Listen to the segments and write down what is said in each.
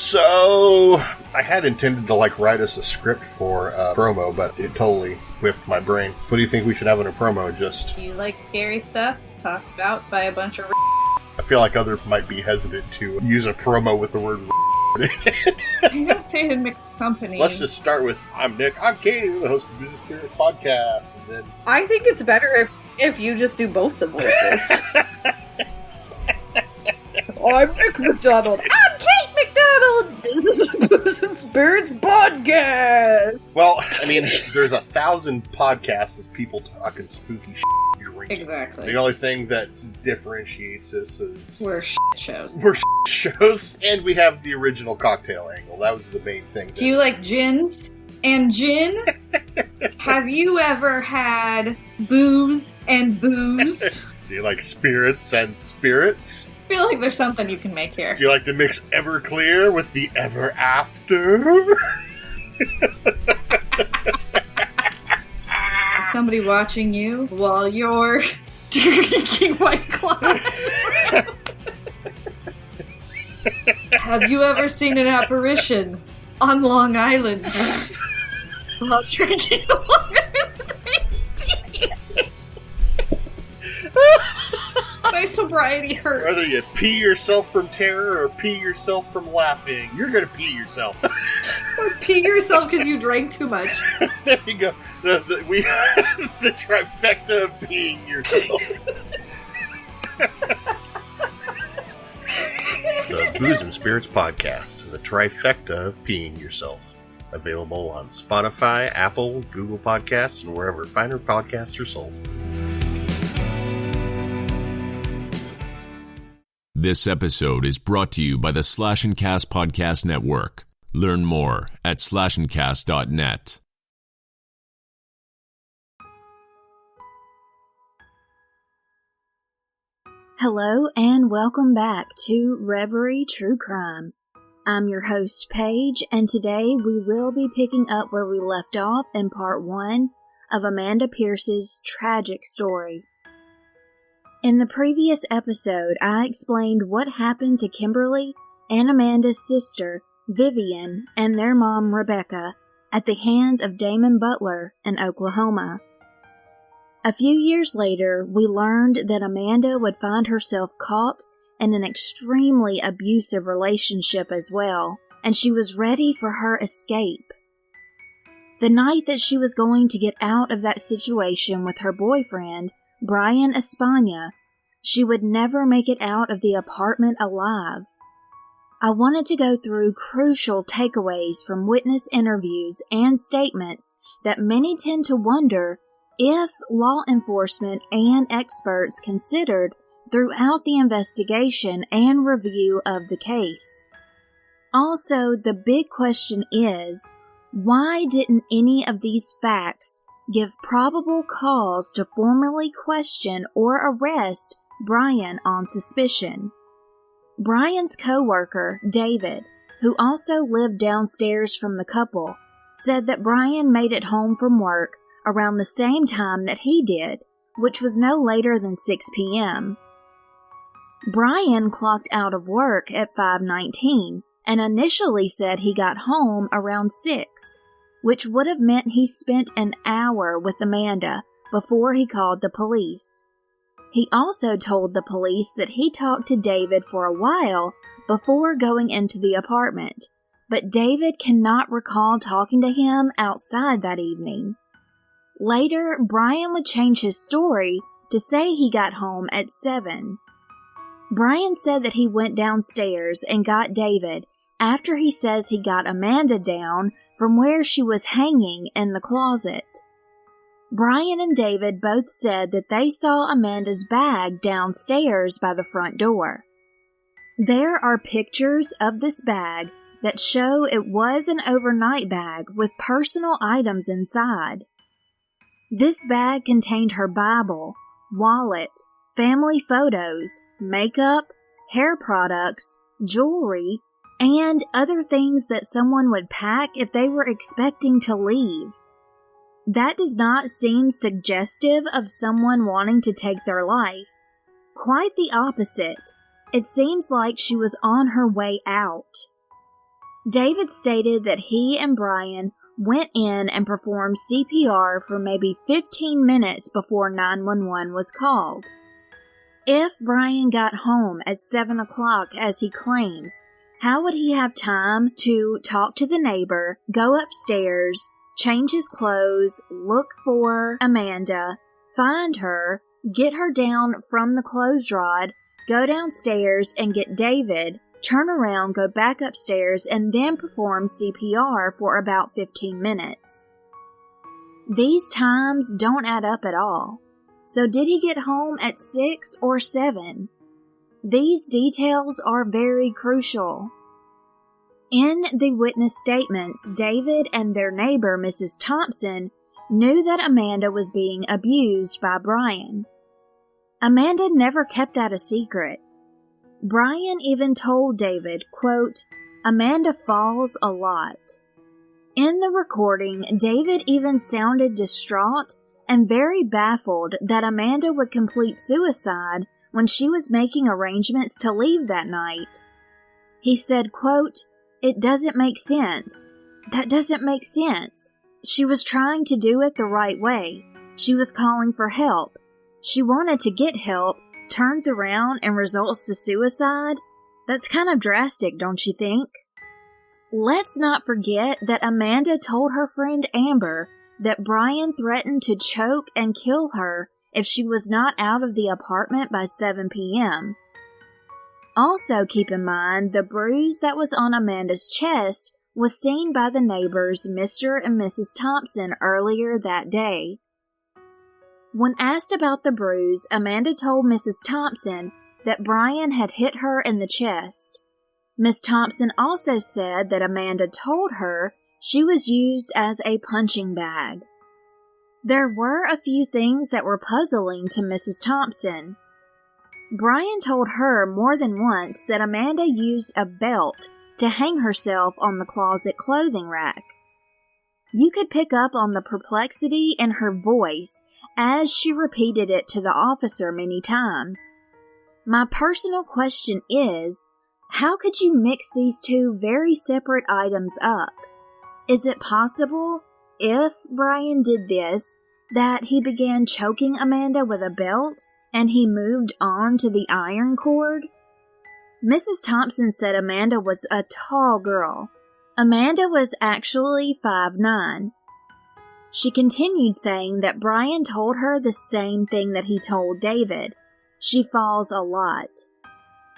So, I had intended to, write us a script for a promo, but it totally whiffed my brain. What do you think we should have in a promo? Do you like scary stuff talked about by a bunch of I feel like others might be hesitant to use a promo with the word in it. You don't say it in mixed company. Let's just start with, I'm Nick, I'm Katie, the host of the Business Spirit Podcast. And then... I think it's better if you just do both the voices. I'm Nick McDonald. I'm Kate McDonald. This is the Business Spirits Podcast. Well, I mean, there's 1,000 podcasts of people talking spooky shit. Drinking. Exactly. The only thing that differentiates us is... We're shit shows. We're shit shows, and we have the original cocktail angle. That was the main thing. Do you like gins and gin? Have you ever had booze and booze? Do you like spirits and spirits? I feel like there's something you can make here. Do you like to mix Everclear with the Ever After? Somebody watching you while you're drinking White Claw. Have you ever seen an apparition on Long Island while drinking Long Island iced tea? My sobriety hurts. Whether you pee yourself from terror or pee yourself from laughing, you're gonna pee yourself. Or pee yourself because you drank too much. There you go. The trifecta of peeing yourself. The Booze and Spirits Podcast, the trifecta of peeing yourself. Available on Spotify, Apple, Google Podcasts, and wherever finer podcasts are sold. This episode is brought to you by the Slash and Cast Podcast Network. Learn more at slashandcast.net. Hello and welcome back to Reverie True Crime. I'm your host Paige, and today we will be picking up where we left off in part 1 of Amanda Pierce's tragic story. In the previous episode, I explained what happened to Kimberly and Amanda's sister, Vivian, and their mom, Rebecca, at the hands of Damon Butler in Oklahoma. A few years later, we learned that Amanda would find herself caught in an extremely abusive relationship as well, and she was ready for her escape. The night that she was going to get out of that situation with her boyfriend, Brayan Espana, she would never make it out of the apartment alive. I wanted to go through crucial takeaways from witness interviews and statements that many tend to wonder if law enforcement and experts considered throughout the investigation and review of the case. Also, the big question is, why didn't any of these facts give probable cause to formally question or arrest Brayan on suspicion? Brayan's co-worker, David, who also lived downstairs from the couple, said that Brayan made it home from work around the same time that he did, which was no later than 6 p.m. Brayan clocked out of work at 5:19 and initially said he got home around 6, which would have meant he spent an hour with Amanda before he called the police. He also told the police that he talked to David for a while before going into the apartment, but David cannot recall talking to him outside that evening. Later, Brayan would change his story to say he got home at 7. Brayan said that he went downstairs and got David after he says he got Amanda down from where she was hanging in the closet. Brayan and David both said that they saw Amanda's bag downstairs by the front door. There are pictures of this bag that show it was an overnight bag with personal items inside. This bag contained her Bible, wallet, family photos, makeup, hair products, jewelry, and other things that someone would pack if they were expecting to leave. That does not seem suggestive of someone wanting to take their life. Quite the opposite. It seems like she was on her way out. David stated that he and Brayan went in and performed CPR for maybe 15 minutes before 911 was called. If Brayan got home at 7 o'clock, as he claims, how would he have time to talk to the neighbor, go upstairs, change his clothes, look for Amanda, find her, get her down from the clothes rod, go downstairs and get David, turn around, go back upstairs, and then perform CPR for about 15 minutes? These times don't add up at all. So did he get home at 6 or 7? These details are very crucial. In the witness statements, David and their neighbor, Mrs. Thompson, knew that Amanda was being abused by Brayan. Amanda never kept that a secret. Brayan even told David, quote, "Amanda falls a lot." In the recording, David even sounded distraught and very baffled that Amanda would complete suicide when she was making arrangements to leave that night. He said, quote, "It doesn't make sense. That doesn't make sense. She was trying to do it the right way. She was calling for help. She wanted to get help, turns around and results to suicide? That's kind of drastic, don't you think?" Let's not forget that Amanda told her friend Amber that Brayan threatened to choke and kill her if she was not out of the apartment by 7 p.m. Also keep in mind the bruise that was on Amanda's chest was seen by the neighbors Mr. and Mrs. Thompson earlier that day. When asked about the bruise, Amanda told Mrs. Thompson that Brayan had hit her in the chest. Miss Thompson also said that Amanda told her she was used as a punching bag. There were a few things that were puzzling to Mrs. Thompson. Brayan told her more than once that Amanda used a belt to hang herself on the closet clothing rack. You could pick up on the perplexity in her voice as she repeated it to the officer many times. My personal question is, how could you mix these two very separate items up? Is it possible, if Brayan did this, that he began choking Amanda with a belt and he moved on to the iron cord? Mrs. Thompson said Amanda was a tall girl. Amanda was actually 5'9". She continued saying that Brayan told her the same thing that he told David. She falls a lot.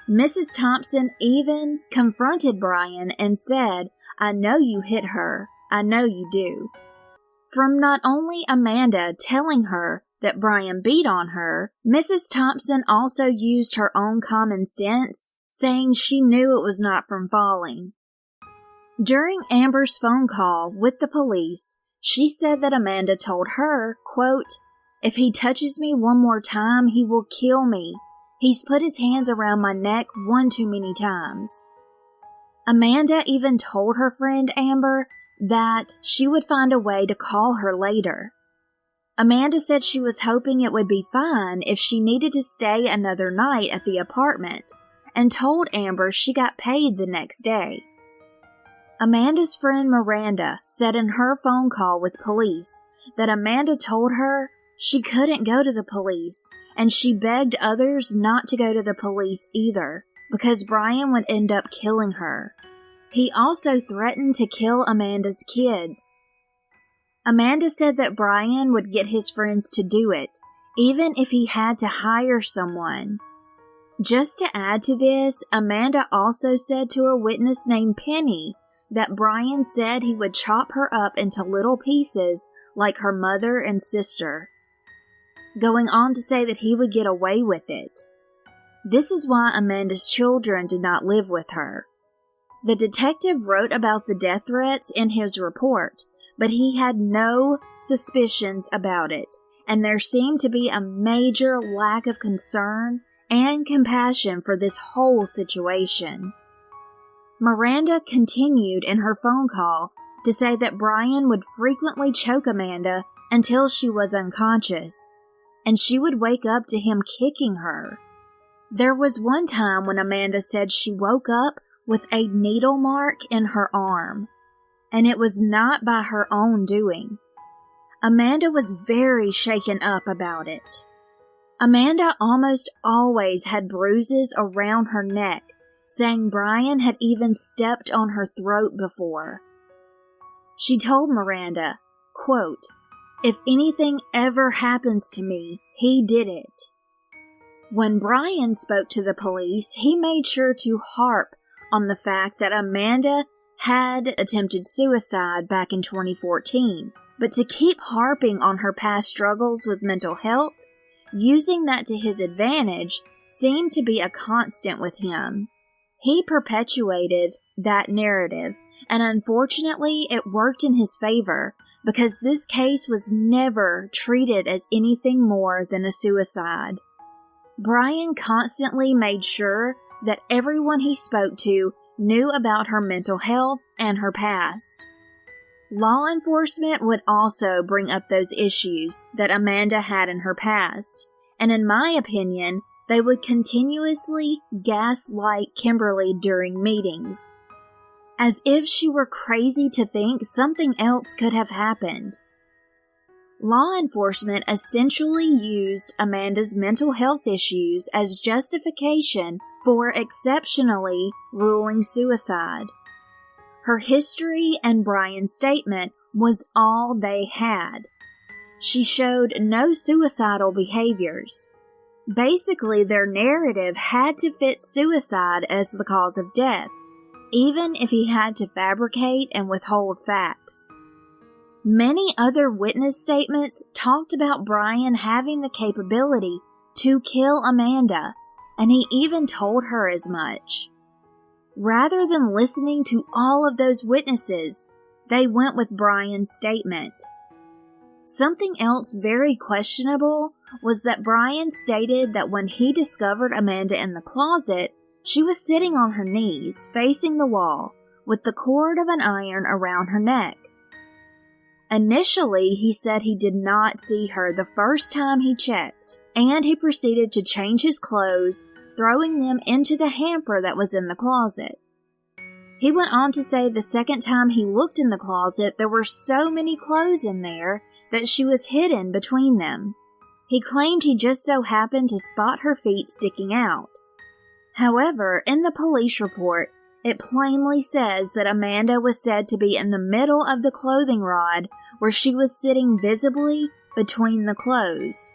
Mrs. Thompson even confronted Brayan and said, "I know you hit her. I know you do." From not only Amanda telling her that Brayan beat on her, Mrs. Thompson also used her own common sense, saying she knew it was not from falling. During Amber's phone call with the police, she said that Amanda told her, quote, "If he touches me one more time, he will kill me. He's put his hands around my neck one too many times." Amanda even told her friend Amber that she would find a way to call her later. Amanda said she was hoping it would be fine if she needed to stay another night at the apartment, and told Amber she got paid the next day. Amanda's friend Miranda said in her phone call with police that Amanda told her she couldn't go to the police, and she begged others not to go to the police either, because Brayan would end up killing her. He also threatened to kill Amanda's kids. Amanda said that Brayan would get his friends to do it, even if he had to hire someone. Just to add to this, Amanda also said to a witness named Penny that Brayan said he would chop her up into little pieces like her mother and sister, going on to say that he would get away with it. This is why Amanda's children did not live with her. The detective wrote about the death threats in his report, but he had no suspicions about it, and there seemed to be a major lack of concern and compassion for this whole situation. Miranda continued in her phone call to say that Brayan would frequently choke Amanda until she was unconscious, and she would wake up to him kicking her. There was one time when Amanda said she woke up with a needle mark in her arm, and it was not by her own doing. Amanda was very shaken up about it. Amanda almost always had bruises around her neck, saying Brayan had even stepped on her throat before. She told Miranda, quote, "If anything ever happens to me, he did it." When Brayan spoke to the police, he made sure to harp on the fact that Amanda had attempted suicide back in 2014, but to keep harping on her past struggles with mental health, using that to his advantage, seemed to be a constant with him. He perpetuated that narrative, and unfortunately it worked in his favor because this case was never treated as anything more than a suicide. Brayan constantly made sure that everyone he spoke to knew about her mental health and her past. Law enforcement would also bring up those issues that Amanda had in her past, and in my opinion, they would continuously gaslight Kimberly during meetings, as if she were crazy to think something else could have happened. Law enforcement essentially used Amanda's mental health issues as justification for exceptionally ruling suicide. Her history and Brayan's statement was all they had. She showed no suicidal behaviors. Basically, their narrative had to fit suicide as the cause of death, even if he had to fabricate and withhold facts. Many other witness statements talked about Brayan having the capability to kill Amanda, and he even told her as much. Rather than listening to all of those witnesses, they went with Brayan's statement. Something else very questionable was that Brayan stated that when he discovered Amanda in the closet, she was sitting on her knees, facing the wall, with the cord of an iron around her neck. Initially, he said he did not see her the first time he checked, and he proceeded to change his clothes, throwing them into the hamper that was in the closet. He went on to say the second time he looked in the closet, there were so many clothes in there that she was hidden between them. He claimed he just so happened to spot her feet sticking out. However, in the police report, it plainly says that Amanda was said to be in the middle of the clothing rod where she was sitting visibly between the clothes.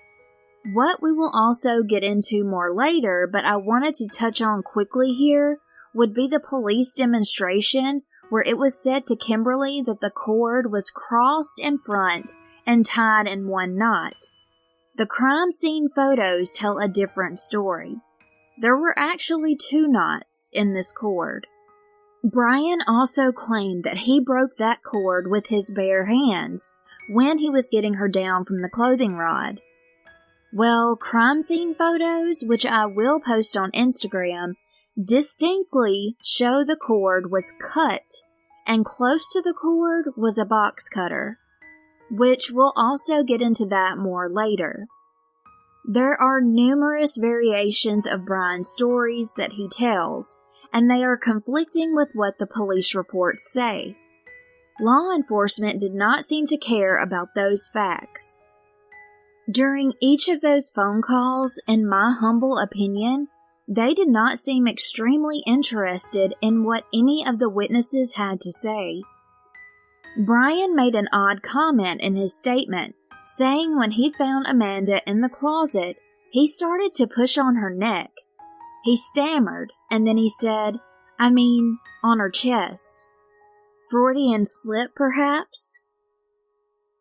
What we will also get into more later, but I wanted to touch on quickly here, would be the police demonstration where it was said to Kimberly that the cord was crossed in front and tied in one knot. The crime scene photos tell a different story. There were actually 2 knots in this cord. Brayan also claimed that he broke that cord with his bare hands when he was getting her down from the clothing rod. Well, crime scene photos, which I will post on Instagram, distinctly show the cord was cut, and close to the cord was a box cutter, which we'll also get into that more later. There are numerous variations of Brayan's stories that he tells, and they are conflicting with what the police reports say. Law enforcement did not seem to care about those facts. During each of those phone calls, in my humble opinion, they did not seem extremely interested in what any of the witnesses had to say. Brayan made an odd comment in his statement, saying when he found Amanda in the closet, he started to push on her neck. He stammered, and then he said, on her chest. Freudian slip, perhaps?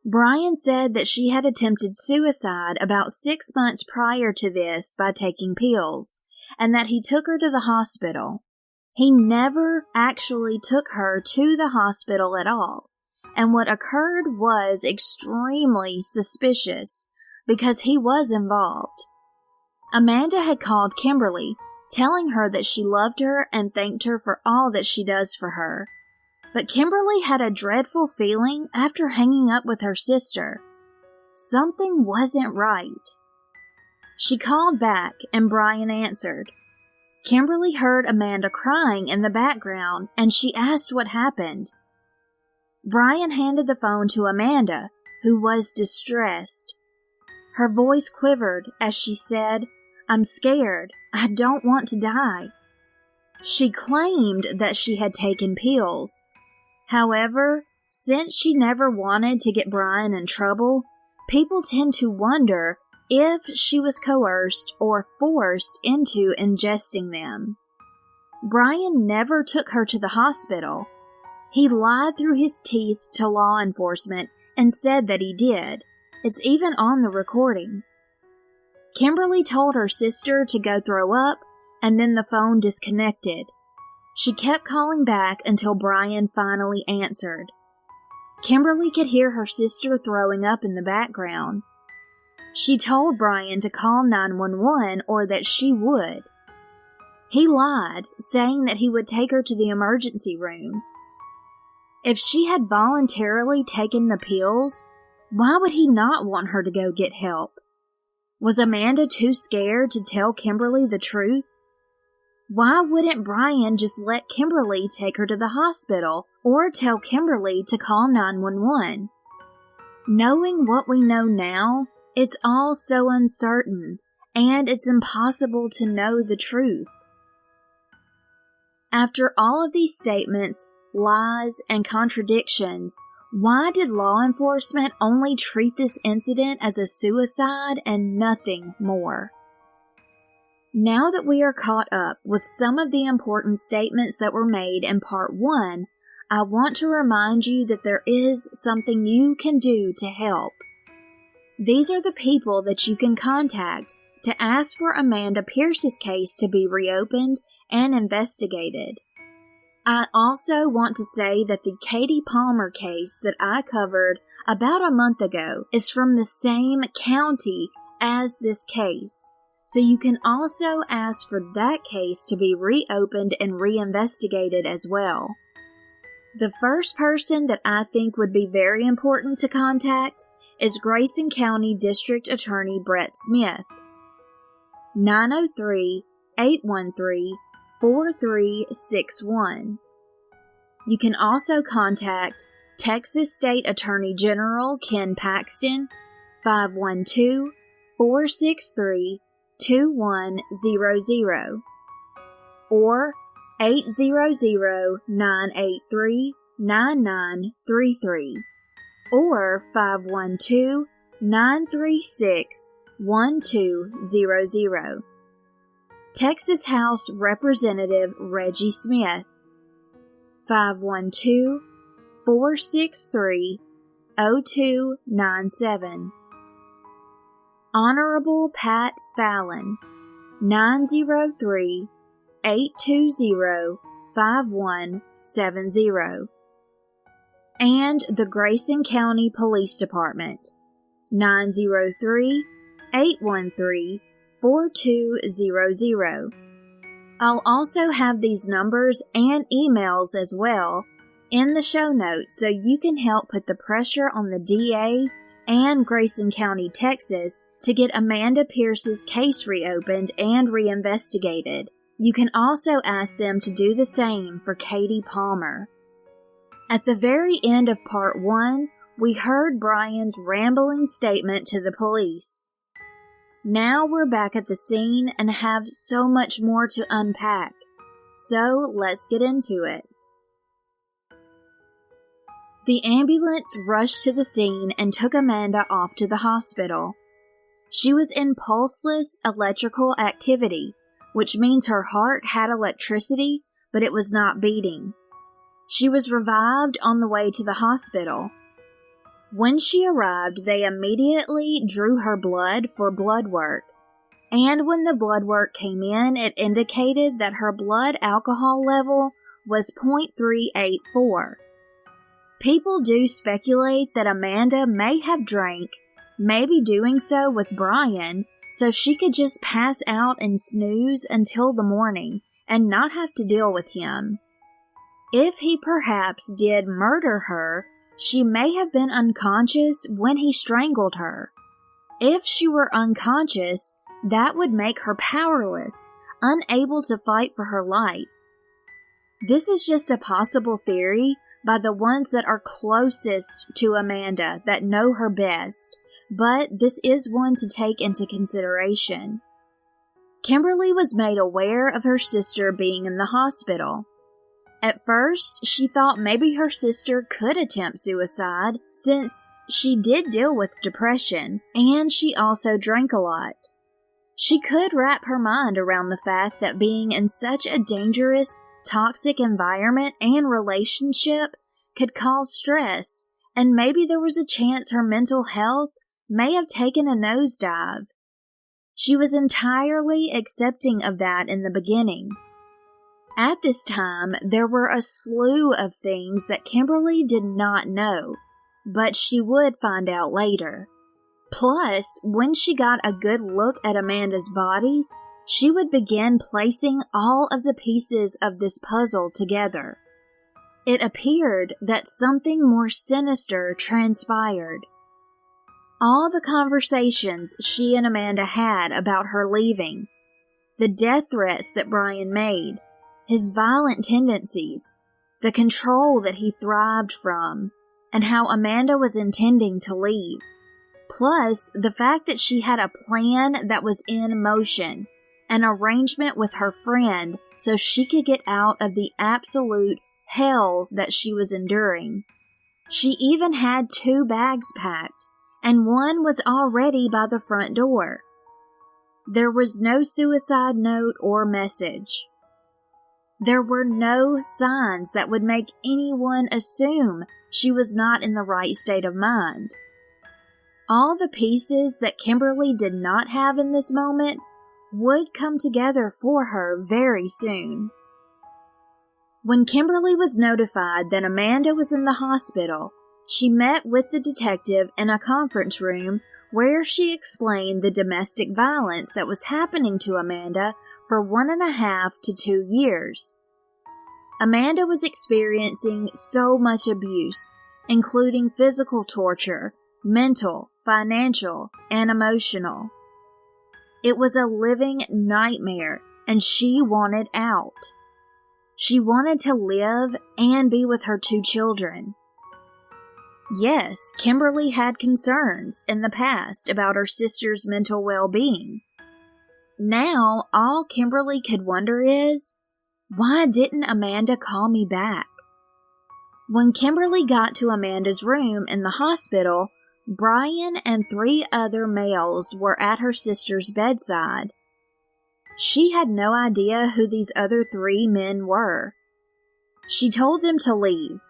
Brayan said that she had attempted suicide about 6 months prior to this by taking pills, and that he took her to the hospital. He never actually took her to the hospital at all, and what occurred was extremely suspicious because he was involved. Amanda had called Kimberly, telling her that she loved her and thanked her for all that she does for her. But Kimberly had a dreadful feeling after hanging up with her sister. Something wasn't right. She called back and Brayan answered. Kimberly heard Amanda crying in the background, and she asked what happened. Brayan handed the phone to Amanda, who was distressed. Her voice quivered as she said, "I'm scared. I don't want to die." She claimed that she had taken pills. However, since she never wanted to get Brayan in trouble, people tend to wonder if she was coerced or forced into ingesting them. Brayan never took her to the hospital. He lied through his teeth to law enforcement and said that he did. It's even on the recording. Kimberly told her sister to go throw up, and then the phone disconnected. She kept calling back until Brayan finally answered. Kimberly could hear her sister throwing up in the background. She told Brayan to call 911 or that she would. He lied, saying that he would take her to the emergency room. If she had voluntarily taken the pills, why would he not want her to go get help? Was Amanda too scared to tell Kimberly the truth? Why wouldn't Brayan just let Kimberly take her to the hospital or tell Kimberly to call 911? Knowing what we know now, it's all so uncertain, and it's impossible to know the truth. After all of these statements, lies, and contradictions, why did law enforcement only treat this incident as a suicide and nothing more? Now that we are caught up with some of the important statements that were made in Part 1, I want to remind you that there is something you can do to help. These are the people that you can contact to ask for Amanda Pierce's case to be reopened and investigated. I also want to say that the Katie Palmer case that I covered about a month ago is from the same county as this case, so you can also ask for that case to be reopened and reinvestigated as well. The first person that I think would be very important to contact is Grayson County District Attorney Brett Smith. 903-813-4361. You can also contact Texas State Attorney General Ken Paxton, 512-463-2100, or 800-983-9933, or 512-936-1200. Texas House Representative Reggie Smith, 512-463-0297. Honorable Pat Fallon, 903-820-5170. And the Grayson County Police Department, 903-813-4200. I'll also have these numbers and emails as well in the show notes so you can help put the pressure on the DA and Grayson County, Texas to get Amanda Pierce's case reopened and reinvestigated. You can also ask them to do the same for Katie Palmer. At the very end of Part 1, we heard Brayan's rambling statement to the police. Now we're back at the scene and have so much more to unpack. So let's get into it. The ambulance rushed to the scene and took Amanda off to the hospital. She was in pulseless electrical activity, which means her heart had electricity, but it was not beating. She was revived on the way to the hospital. When she arrived, they immediately drew her blood for blood work, and when the blood work came in, it indicated that her blood alcohol level was 0.384. People do speculate that Amanda may have drank, maybe doing so with Brayan, so she could just pass out and snooze until the morning and not have to deal with him. If he perhaps did murder her, she may have been unconscious when he strangled her. If she were unconscious, that would make her powerless, unable to fight for her life. This is just a possible theory by the ones that are closest to Amanda, that know her best, but this is one to take into consideration. Kimberly was made aware of her sister being in the hospital. At first, she thought maybe her sister could attempt suicide since she did deal with depression, and she also drank a lot. She could wrap her mind around the fact that being in such a dangerous, toxic environment and relationship could cause stress, and maybe there was a chance her mental health may have taken a nosedive. She was entirely accepting of that in the beginning. At this time, there were a slew of things that Kimberly did not know, but she would find out later. Plus, when she got a good look at Amanda's body, she would begin placing all of the pieces of this puzzle together. It appeared that something more sinister transpired. All the conversations she and Amanda had about her leaving, the death threats that Brayan made, his violent tendencies, the control that he thrived from, and how Amanda was intending to leave. Plus, the fact that she had a plan that was in motion, an arrangement with her friend so she could get out of the absolute hell that she was enduring. She even had 2 bags packed, and one was already by the front door. There was no suicide note or message. There were no signs that would make anyone assume she was not in the right state of mind. All the pieces that Kimberly did not have in this moment would come together for her very soon. When Kimberly was notified that Amanda was in the hospital, she met with the detective in a conference room where she explained the domestic violence that was happening to Amanda for 1.5 to 2 years. Amanda was experiencing so much abuse, including physical torture, mental, financial, and emotional. It was a living nightmare, and she wanted out. She wanted to live and be with her 2 children. Yes, Kimberly had concerns in the past about her sister's mental well-being. Now, all Kimberly could wonder is, why didn't Amanda call me back? When Kimberly got to Amanda's room in the hospital, Brayan and 3 other males were at her sister's bedside. She had no idea who these other 3 men were. She told them to leave.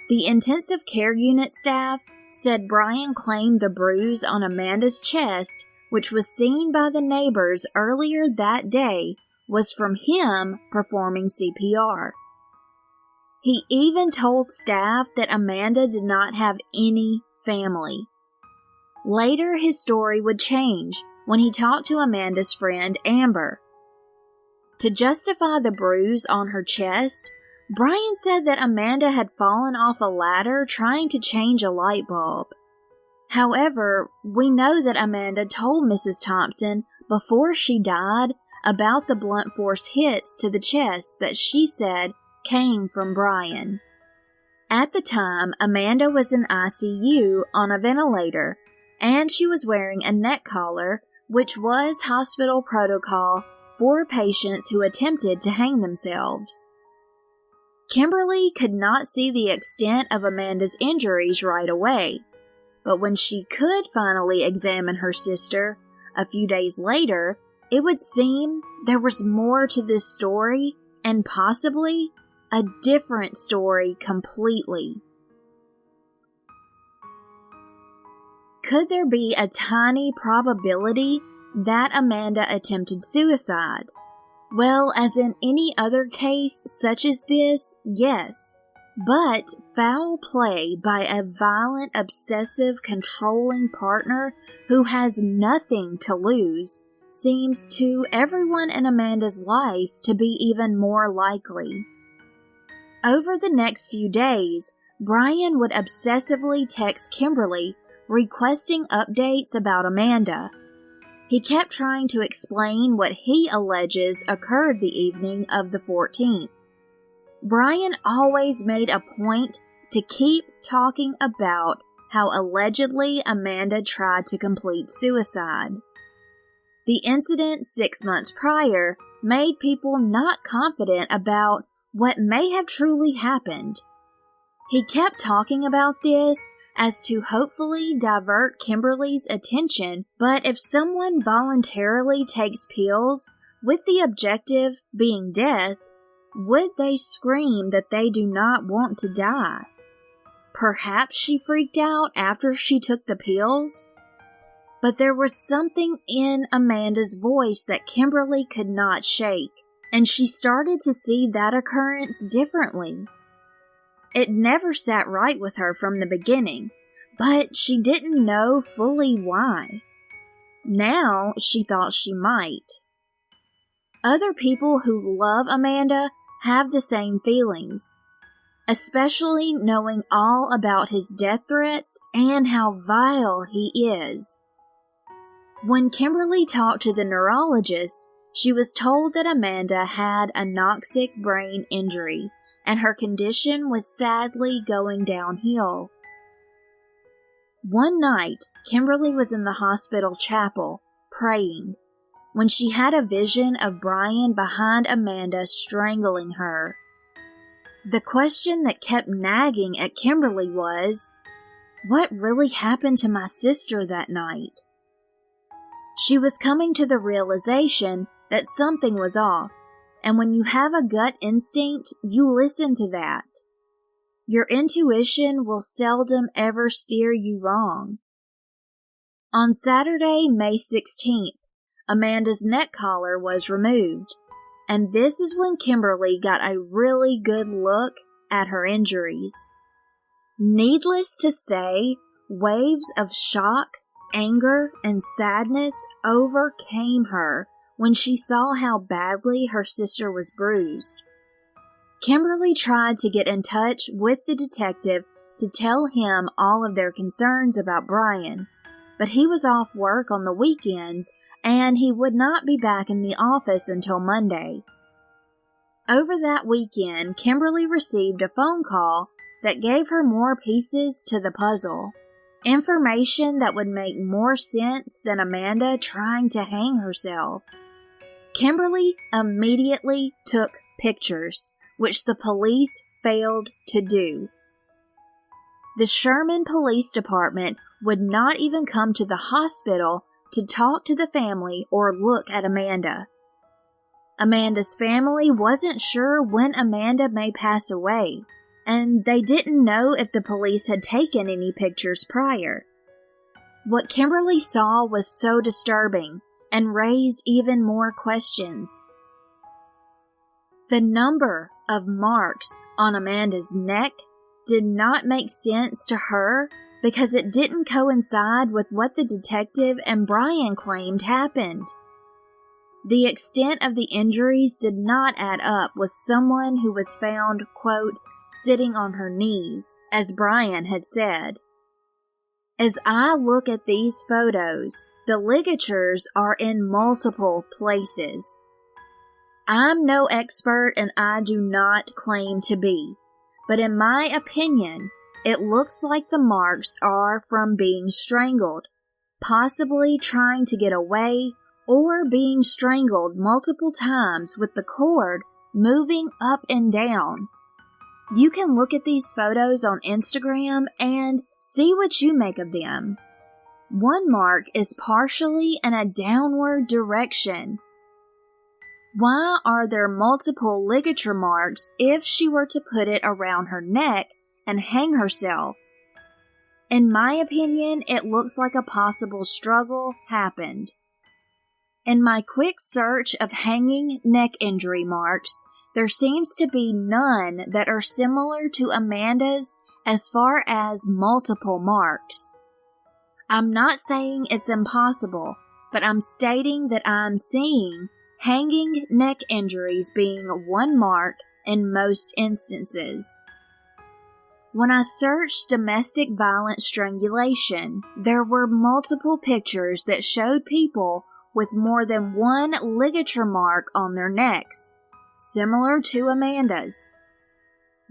The intensive care unit staff said Brayan claimed the bruise on Amanda's chest, which was seen by the neighbors earlier that day, was from him performing CPR. He even told staff that Amanda did not have any family. Later, his story would change when he talked to Amanda's friend Amber. To justify the bruise on her chest, Brayan said that Amanda had fallen off a ladder trying to change a light bulb. However, we know that Amanda told Mrs. Thompson before she died about the blunt force hits to the chest that she said came from Brayan. At the time, Amanda was in ICU on a ventilator, and she was wearing a neck collar, which was hospital protocol for patients who attempted to hang themselves. Kimberly could not see the extent of Amanda's injuries right away, but when she could finally examine her sister a few days later, it would seem there was more to this story, and possibly a different story completely. Could there be a tiny probability that Amanda attempted suicide? Well, as in any other case such as this, yes. But foul play by a violent, obsessive, controlling partner who has nothing to lose seems to everyone in Amanda's life to be even more likely. Over the next few days, Brayan would obsessively text Kimberly requesting updates about Amanda. He kept trying to explain what he alleges occurred the evening of the 14th. Brayan always made a point to keep talking about how allegedly Amanda tried to complete suicide. The incident 6 months prior made people not confident about what may have truly happened. He kept talking about this as to hopefully divert Kimberly's attention, but if someone voluntarily takes pills with the objective being death, would they scream that they do not want to die? Perhaps she freaked out after she took the pills? But there was something in Amanda's voice that Kimberly could not shake, and she started to see that occurrence differently. It never sat right with her from the beginning, but she didn't know fully why. Now she thought she might. Other people who love Amanda have the same feelings, especially knowing all about his death threats and how vile he is. When Kimberly talked to the neurologist, she was told that Amanda had a anoxic brain injury, and her condition was sadly going downhill. One night, Kimberly was in the hospital chapel, praying, when she had a vision of Brayan behind Amanda strangling her. The question that kept nagging at Kimberly was, what really happened to my sister that night? She was coming to the realization that something was off, and when you have a gut instinct, you listen to that. Your intuition will seldom ever steer you wrong. On Saturday, May 16th, Amanda's neck collar was removed, and this is when Kimberly got a really good look at her injuries. Needless to say, waves of shock, anger, and sadness overcame her when she saw how badly her sister was bruised. Kimberly tried to get in touch with the detective to tell him all of their concerns about Brayan, but he was off work on the weekends and he would not be back in the office until Monday. Over that weekend, Kimberly received a phone call that gave her more pieces to the puzzle, information that would make more sense than Amanda trying to hang herself. Kimberly immediately took pictures, which the police failed to do. The Sherman Police Department would not even come to the hospital to talk to the family or look at Amanda. Amanda's family wasn't sure when Amanda may pass away, and they didn't know if the police had taken any pictures prior. What Kimberly saw was so disturbing and raised even more questions. The number of marks on Amanda's neck did not make sense to her because it didn't coincide with what the detective and Brayan claimed happened. The extent of the injuries did not add up with someone who was found, quote, sitting on her knees, as Brayan had said. As I look at these photos, the ligatures are in multiple places. I'm no expert and I do not claim to be, but in my opinion, it looks like the marks are from being strangled, possibly trying to get away, or being strangled multiple times with the cord moving up and down. You can look at these photos on Instagram and see what you make of them. One mark is partially in a downward direction. Why are there multiple ligature marks if she were to put it around her neck and hang herself? In my opinion, it looks like a possible struggle happened. In my quick search of hanging neck injury marks, there seems to be none that are similar to Amanda's as far as multiple marks. I'm not saying it's impossible, but I'm stating that I'm seeing hanging neck injuries being one mark in most instances. When I searched domestic violence strangulation, there were multiple pictures that showed people with more than one ligature mark on their necks, similar to Amanda's.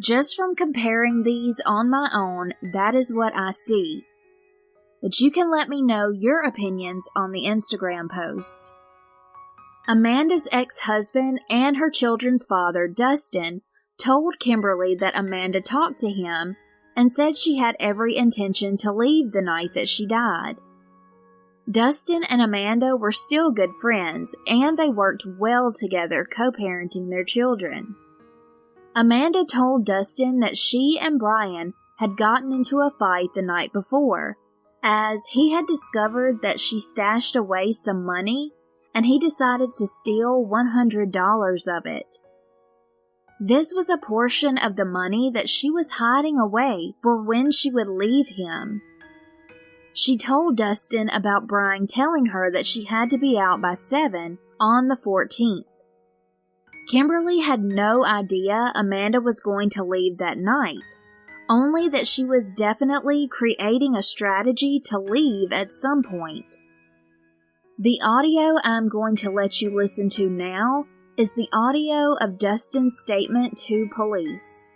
Just from comparing these on my own, that is what I see. But you can let me know your opinions on the Instagram post. Amanda's ex-husband and her children's father, Dustin, told Kimberly that Amanda talked to him and said she had every intention to leave the night that she died. Dustin and Amanda were still good friends, and they worked well together co-parenting their children. Amanda told Dustin that she and Brayan had gotten into a fight the night before, as he had discovered that she stashed away some money, and he decided to steal $100 of it. This was a portion of the money that she was hiding away for when she would leave him. She told Dustin about Brayan telling her that she had to be out by 7 on the 14th. Kimberly had no idea Amanda was going to leave that night, only that she was definitely creating a strategy to leave at some point. The audio I'm going to let you listen to now is the audio of Dustin's statement to police.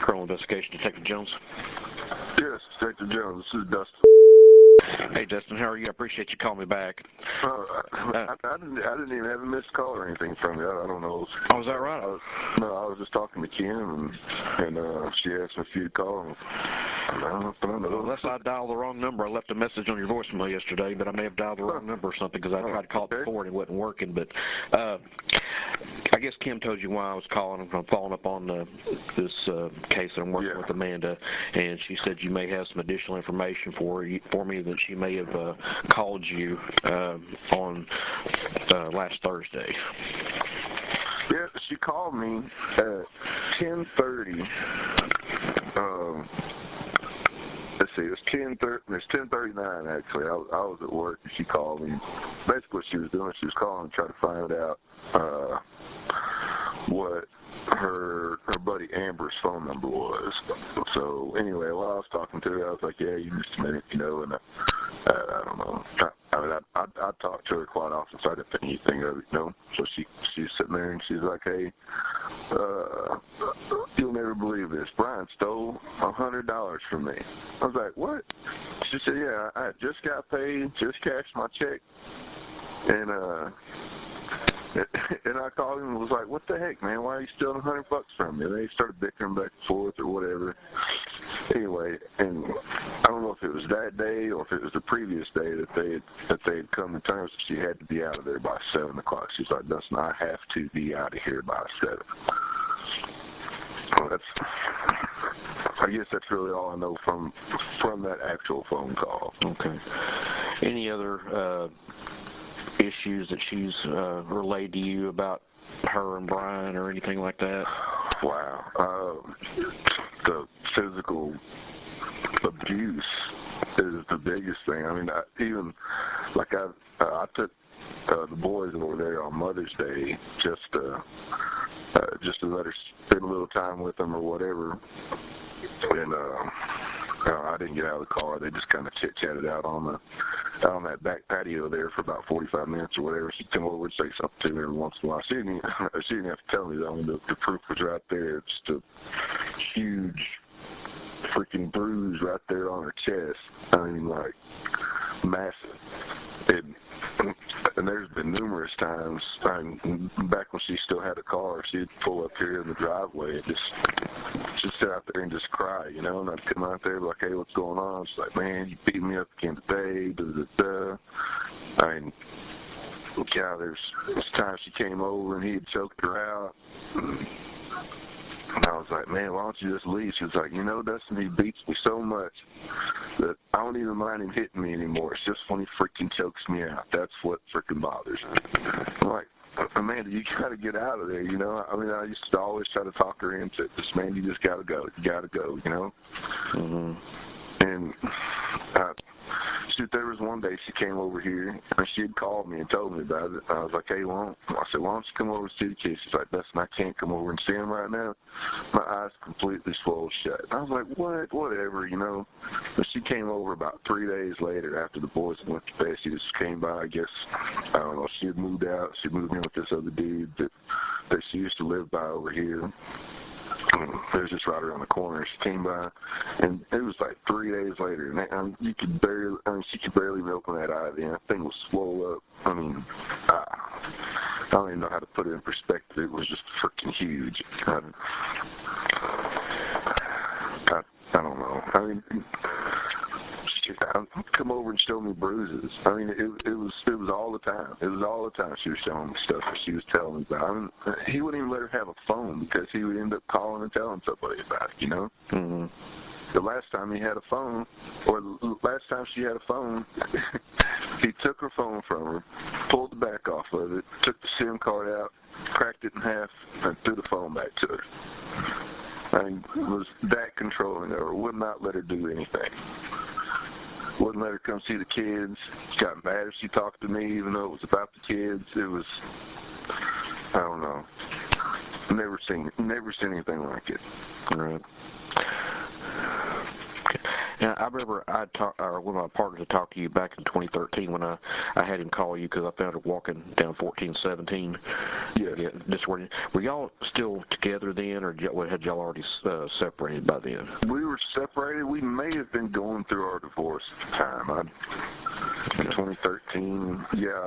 Criminal Investigation, Detective Jones. Yes, Detective Jones. This is Dustin. Hey, Dustin, how are you? I appreciate you calling me back. I didn't even have a missed call or anything from you. I don't know. Oh, is that right? I was just talking to Kim, and she asked me if you'd call. I don't know. Unless I dialed the wrong number. I left a message on your voicemail yesterday, but I may have dialed the wrong number or something because I tried to call it before and it wasn't working. But I guess Kim told you why I was calling. I'm following up on this case that I'm working with Amanda, and she said you may have some additional information for me that she may have called you on last Thursday. Yeah, she called me at 10:30. Let's see, it's 10:39 actually. I was at work and she called me. Basically what she was doing, she was calling to try to find out what her buddy Amber's phone number was. So anyway, while I was talking to her, I was like, yeah, you just a minute, and I don't know. I talk to her quite often, so I didn't think anything of it, So she's sitting there and she's like, hey, you'll never believe this. Brayan stole $100 from me. I was like, what? She said, yeah, I just got paid, just cashed my check, and I called him and was like, what the heck, man? Why are you stealing $100 from me? And they started bickering back and forth or whatever. Anyway, and I don't know if it was that day or if it was the previous day that they had come to terms that she had to be out of there by 7 o'clock. She's like, Dustin, I have to be out of here by 7. Well, I guess that's really all I know from that actual phone call. Okay. Any other issues that she's relayed to you about her and Brayan or anything like that? Wow. The physical abuse is the biggest thing. I mean, I took the boys over there on Mother's Day just to let her spend a little time with them or whatever. And I didn't get out of the car. They just kind of chit-chatted out on that back patio there for about 45 minutes or whatever. She'd come over and say something to me every once in a while. She didn't have to tell me that. I mean, the proof was right there. It's just a huge freaking bruise right there on her chest. I mean, like, massive. And there's been numerous times, back when she still had a car, she'd pull up here in the driveway and just sit out there and just cry, and I'd come out there like, hey, what's going on? She's like, man, you beat me up again today, da-da-da-da. There's times she came over and he had choked her out. And I was like, man, why don't you just leave? She was like, Dustin, he beats me so much that I don't even mind him hitting me anymore. It's just when he freaking chokes me out. That's what freaking bothers me. I'm like, Amanda, you got to get out of there, I mean, I used to always try to talk her into this, man, you just got to go. You got to go, Mm-hmm. And shoot, there was one day she came over here, and she had called me and told me about it. I was like, hey, I said, why don't you come over and see the kids? She's like, Dustin, I can't come over and see them right now. My eyes completely swelled shut. I was like, what? Whatever, you know. But she came over about 3 days later after the boys went to bed. She just came by, I guess, I don't know, she had moved out. She moved in with this other dude that she used to live by over here. It was just right around the corner. She came by, and it was like 3 days later, and she could barely open that eye. That thing was swole up. I mean, I don't even know how to put it in perspective. It was just freaking huge. I don't know. I mean, she'd come over and show me bruises. I mean, it was all the time. It was all the time she was showing me stuff that she was telling me about. I mean, he wouldn't even let her have a phone because he would end up calling and telling somebody about it, you know? Mm-hmm. The last time he had a phone, or the last time she had a phone, he took her phone from her, pulled the back off of it, took the SIM card out, cracked it in half, and threw the phone back to her. I mean, was that controlling her, would not let her do anything. Wouldn't let her come see the kids. She got mad if she talked to me, even though it was about the kids. It was, I don't know. Never seen anything like it. Right. Now, I remember one of my partners had talked to you back in 2013 when I had him call you because I found her walking down 1417. Yeah. Were y'all still together then, or had y'all already separated by then? We were separated. We may have been going through our divorce at the time. In 2013, yeah,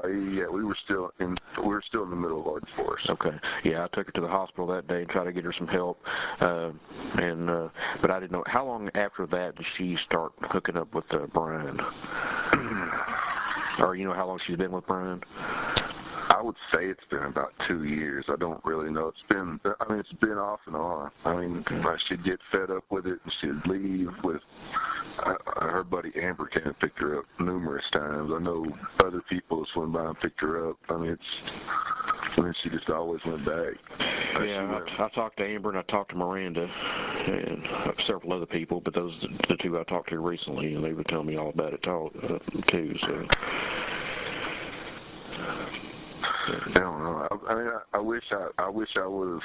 we were still in the middle of our divorce. Okay, yeah, I took her to the hospital that day and tried to get her some help, but I didn't know how long after that did she start hooking up with Brayan, or you know how long she's been with Brayan? I would say it's been about 2 years. I don't really know. It's been off and on. I mean, she'd get fed up with it and she'd leave with. Her buddy Amber came and picked her up numerous times. I know other people have swum by and picked her up. I mean, she just always went back. Yeah, I talked to Amber and I talked to Miranda and several other people, but those are the two I talked to recently, and they were telling me all about it too. So. I don't know. I mean, I wish I would have.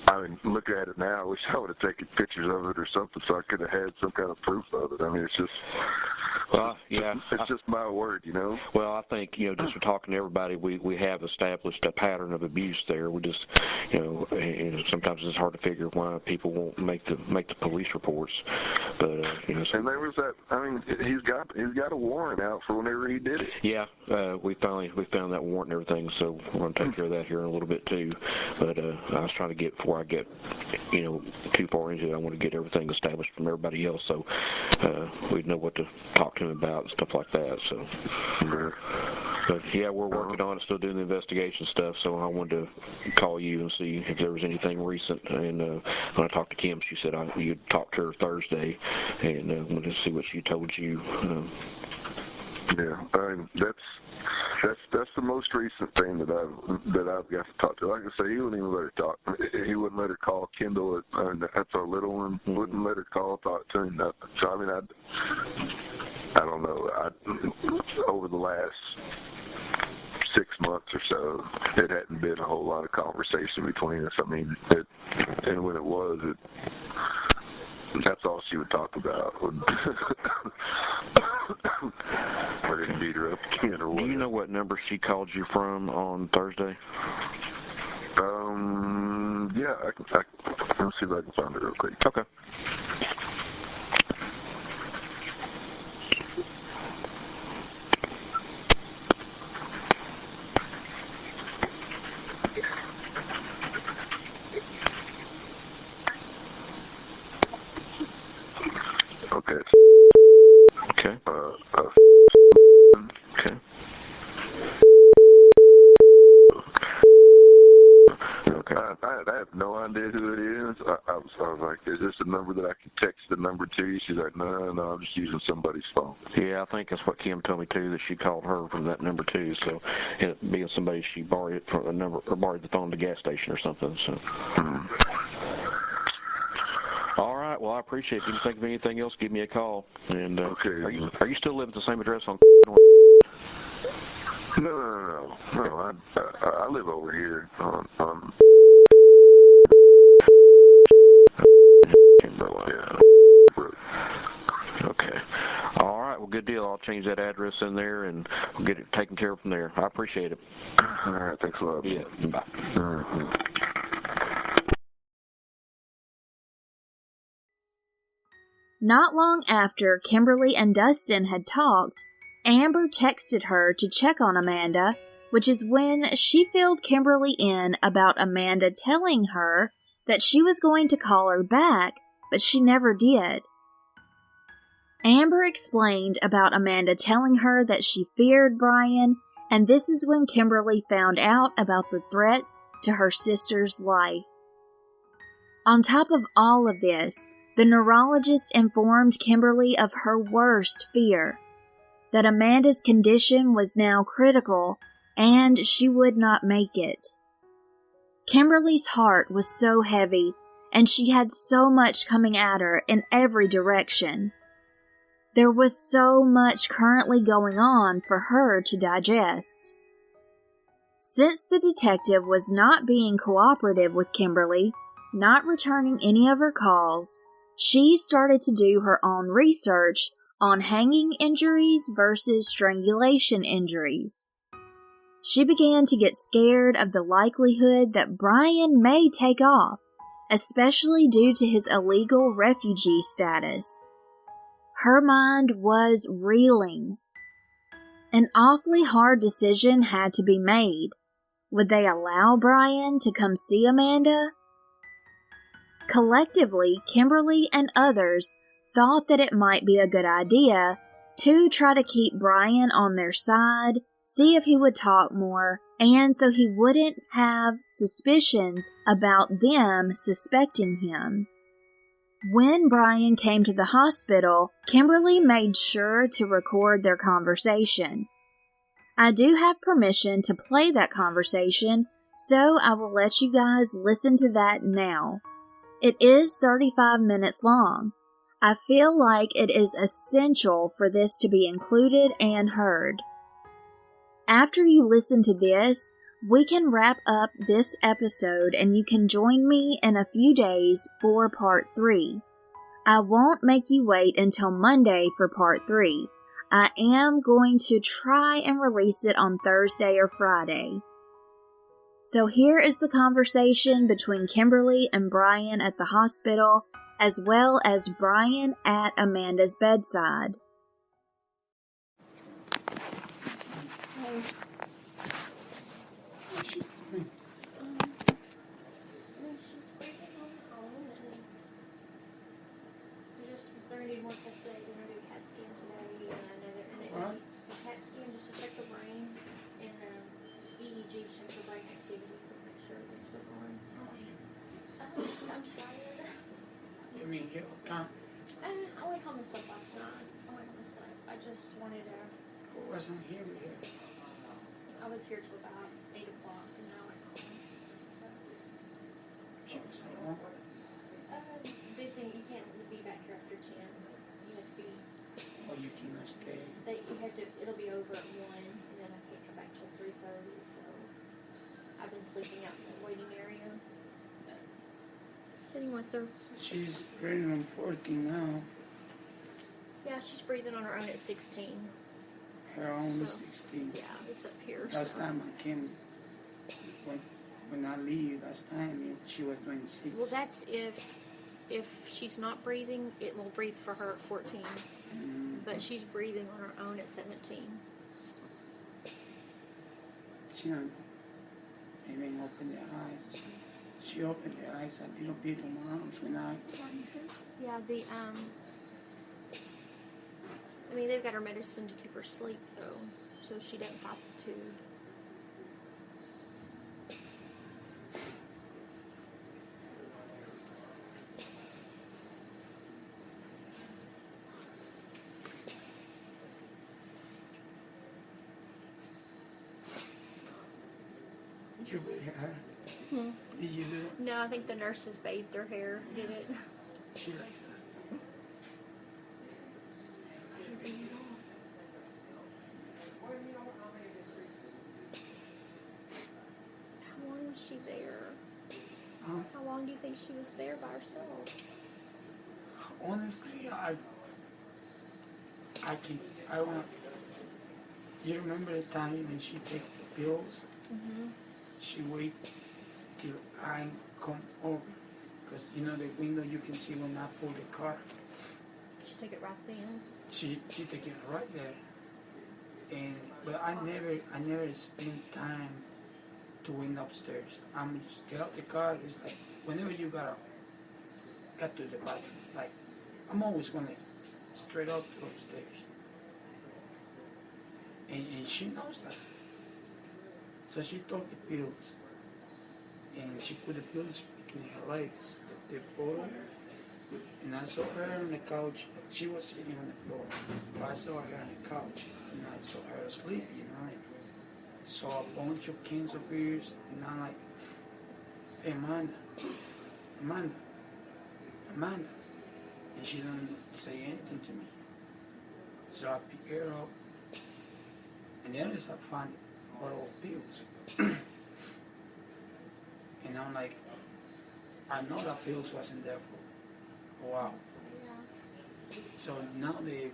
I mean, look at it now. I wish I would have taken pictures of it or something, so I could have had some kind of proof of it. I mean, it's just. It's just my word, you know. Well, I think just for talking to everybody, we have established a pattern of abuse there. We just, and sometimes it's hard to figure why people won't make the police reports. But and there was that. I mean, he's got a warrant out for whenever he did it. Yeah, we found that warrant and everything, so we're going to take care of that here in a little bit too. But I was trying to get before I get too far into it. I want to get everything established from everybody else, so we'd know what to talk to him about and stuff like that. So, but yeah, we're working on it, still doing the investigation stuff. So I wanted to call you and see if there was anything recent. And when I talked to Kim, she said you'd talked to her Thursday, and wanted to see what she told you. Yeah, I mean, that's the most recent thing that I've got to talk to. Like I say, he wouldn't even let her talk. He wouldn't let her call Kendall. That's our little one. Wouldn't let her call, talk to him. Nothing. So I mean, I don't know. Over the last 6 months or so, it hadn't been a whole lot of conversation between us. I mean, and when it was, that's all she would talk about. Or didn't beat her up again or whatever. Do you know what number she called you from on Thursday? Yeah, I can let's see if I can find it real quick. Okay. Okay. Okay. Okay. I have no idea who it is. I was like, is this a number that I can text the number to? She's like, no, I'm just using somebody's phone. Yeah, I think that's what Kim told me too, that she called her from that number too. So, it being somebody she borrowed it from a number or borrowed the phone at the gas station or something. So. All right. right. Well, I appreciate it. If you think of anything else, give me a call. And Okay. Are you still living at the same address on? No. I live over here on Kimberly. Yeah. Okay. All right. Well, good deal. I'll change that address in there, and we'll get it taken care of from there. I appreciate it. All right. Thanks a lot. Yeah. Bye. Mm-hmm. Not long after Kimberly and Dustin had talked, Amber texted her to check on Amanda, which is when she filled Kimberly in about Amanda telling her that she was going to call her back, but she never did. Amber explained about Amanda telling her that she feared Brayan, and this is when Kimberly found out about the threats to her sister's life. On top of all of this, the neurologist informed Kimberly of her worst fear, that Amanda's condition was now critical and she would not make it. Kimberly's heart was so heavy and she had so much coming at her in every direction. There was so much currently going on for her to digest. Since the detective was not being cooperative with Kimberly, not returning any of her calls, she started to do her own research on hanging injuries versus strangulation injuries. She began to get scared of the likelihood that Brayan may take off, especially due to his illegal refugee status. Her mind was reeling. An awfully hard decision had to be made. Would they allow Brayan to come see Amanda? Collectively, Kimberly and others thought that it might be a good idea to try to keep Brayan on their side, see if he would talk more, and so he wouldn't have suspicions about them suspecting him. When Brayan came to the hospital, Kimberly made sure to record their conversation. I do have permission to play that conversation, so I will let you guys listen to that now. It is 35 minutes long. I feel like it is essential for this to be included and heard. After you listen to this, we can wrap up this episode and you can join me in a few days for part 3. I won't make you wait until Monday for part 3. I am going to try and release it on Thursday or Friday. So here is the conversation between Kimberly and Brayan at the hospital, as well as Brayan at Amanda's bedside. You mean get all done? I went home and slept last night. I just wanted to... Who wasn't here with you? I was here till about 8 o'clock and now I went home. She was alone? Basically, you can't be back here after 10. You have to be... Or you cannot stay? It'll be over at 1 and then I can't come back till 3:30, so I've been sleeping out in the waiting area. Sitting with her. She's breathing on 14 now. Yeah, she's breathing on her own at 16. Her own is 16. Yeah, it's up here. Last time I came, when I leave last time, she was 26. Well, that's if she's not breathing, it will breathe for her at 14. But she's breathing on her own at 17. She don't even open their eyes. She opened her eyes a little bit on my arms when I... Yeah, I mean, they've got her medicine to keep her asleep, though, so she doesn't pop the tube. You with her? Did you do it? No, I think the nurses bathed her hair, did it. She likes that. Hey, baby doll. How long was she there? Huh? How long do you think she was there by herself? Honestly, I want. You remember the time when she take the pills? Mm-hmm. She wait till I come over, because you know the window you can see when I pull the car. She took it right then. She take it right there, but I never spend time to went upstairs. I'm just get out the car. It's like whenever you got to the bathroom, like I'm always gonna straight up to upstairs. And she knows that. So she took the pills, and she put the pills between her legs, the bottle. And I saw her on the couch. She was sitting on the floor. But I saw her on the couch, and I saw her asleep. And I saw a bunch of cans of beers, and I'm like, hey, Amanda. And she didn't say anything to me. So I picked her up, and then I found a bottle of pills. And I'm like, I know that pills wasn't there for a while. Yeah. So now the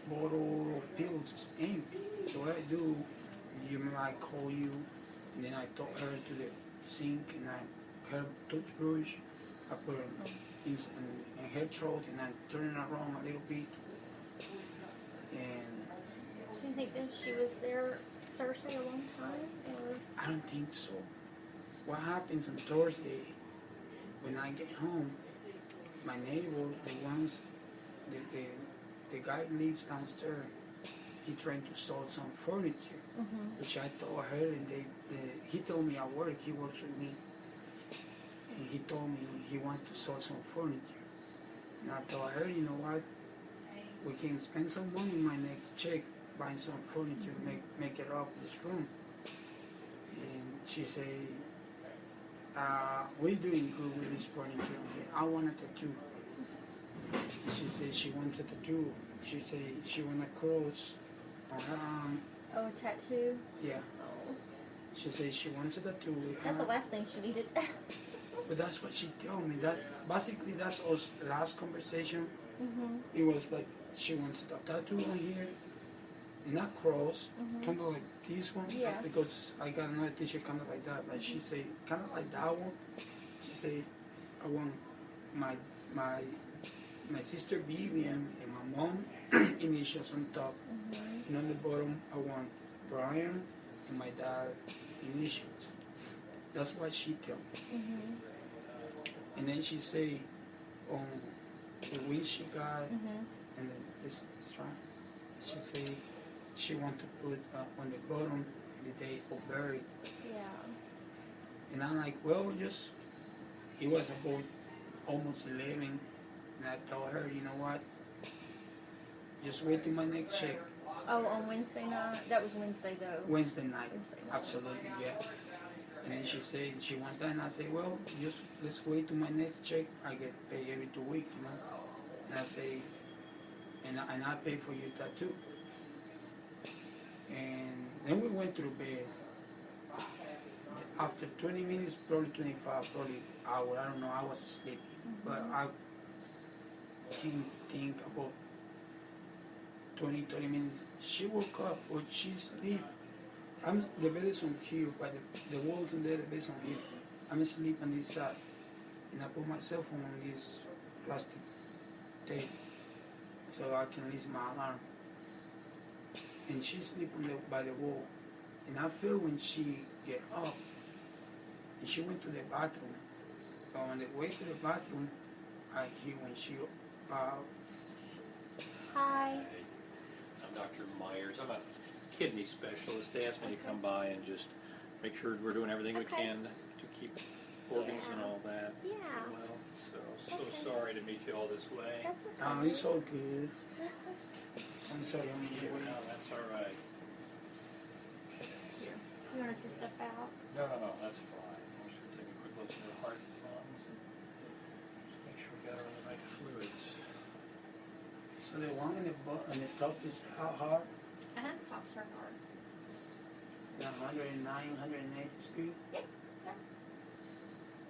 bottle of pills is empty. So what I do, you remember I call you, and then I took her to the sink, and her toothbrush, I put her in her throat, and I turn it around a little bit. And So you think that she was there Thursday a long time, or? I don't think so. What happens on Thursday, when I get home, my neighbor, the guy lives downstairs, he trying to sell some furniture, which I told her, and he told me at work, he works with me, and he told me he wants to sell some furniture. And I told her, you know what, we can spend some money in my next check buying some furniture, make it up this room. And she said, we're doing good with this furniture here. I want a tattoo. She said she wants a tattoo. She said she want a cross on her arm. Oh, a tattoo? Yeah. Oh. She said she wants a tattoo. That's the last thing she needed. But that's what she told me. That basically that's our last conversation. Mm-hmm. It was like she wants a tattoo on here, and a cross, kind of like this one. Yeah. Because I got another t-shirt kind of like that. But she said kind of like that one. She said I want my sister Vivian and my mom initials on top, and on the bottom I want Brian and my dad initials. That's what she told me. And then she say the wish she got, and then it's right. She say she want to put on the bottom the date of birth. Yeah. And I'm like, well, just it was about almost 11. And I told her, you know what? Just wait till my next check. Oh, on Wednesday night? That was Wednesday, though. Wednesday night. Wednesday night. Absolutely, yeah. And then she said she wants that, and I said, well, just let's wait till my next check. I get paid every 2 weeks, you know. And I say, and I pay for your tattoo. And then we went to bed. After 20 minutes, probably 25, probably hour, I don't know, I was asleep. But I didn't think about 20, 30 minutes. She woke up, but she sleep. The bed is on here, by the walls in there, the bed is on here. I'm asleep on this side. And I put my cell phone on this plastic tape so I can listen my alarm. And she sleep by the wall. And I feel when she get up, and she went to the bathroom. But on the way to the bathroom, I hear when she Hi. I'm Dr. Myers. I'm a kidney specialist. They asked me to come by and just make sure we're doing everything we can to keep organs and all that well. So sorry to meet you all this way. That's okay. No, it's all good. I'm sorry, I'm here. No, that's all right. Here. You want us to step out? No, that's fine. I'm just going to take a quick listen to the heart and lungs and just make sure we got her on the right fluids. So the one on the top is how hard? Tops are hard. The 109, 108 is good? Yeah.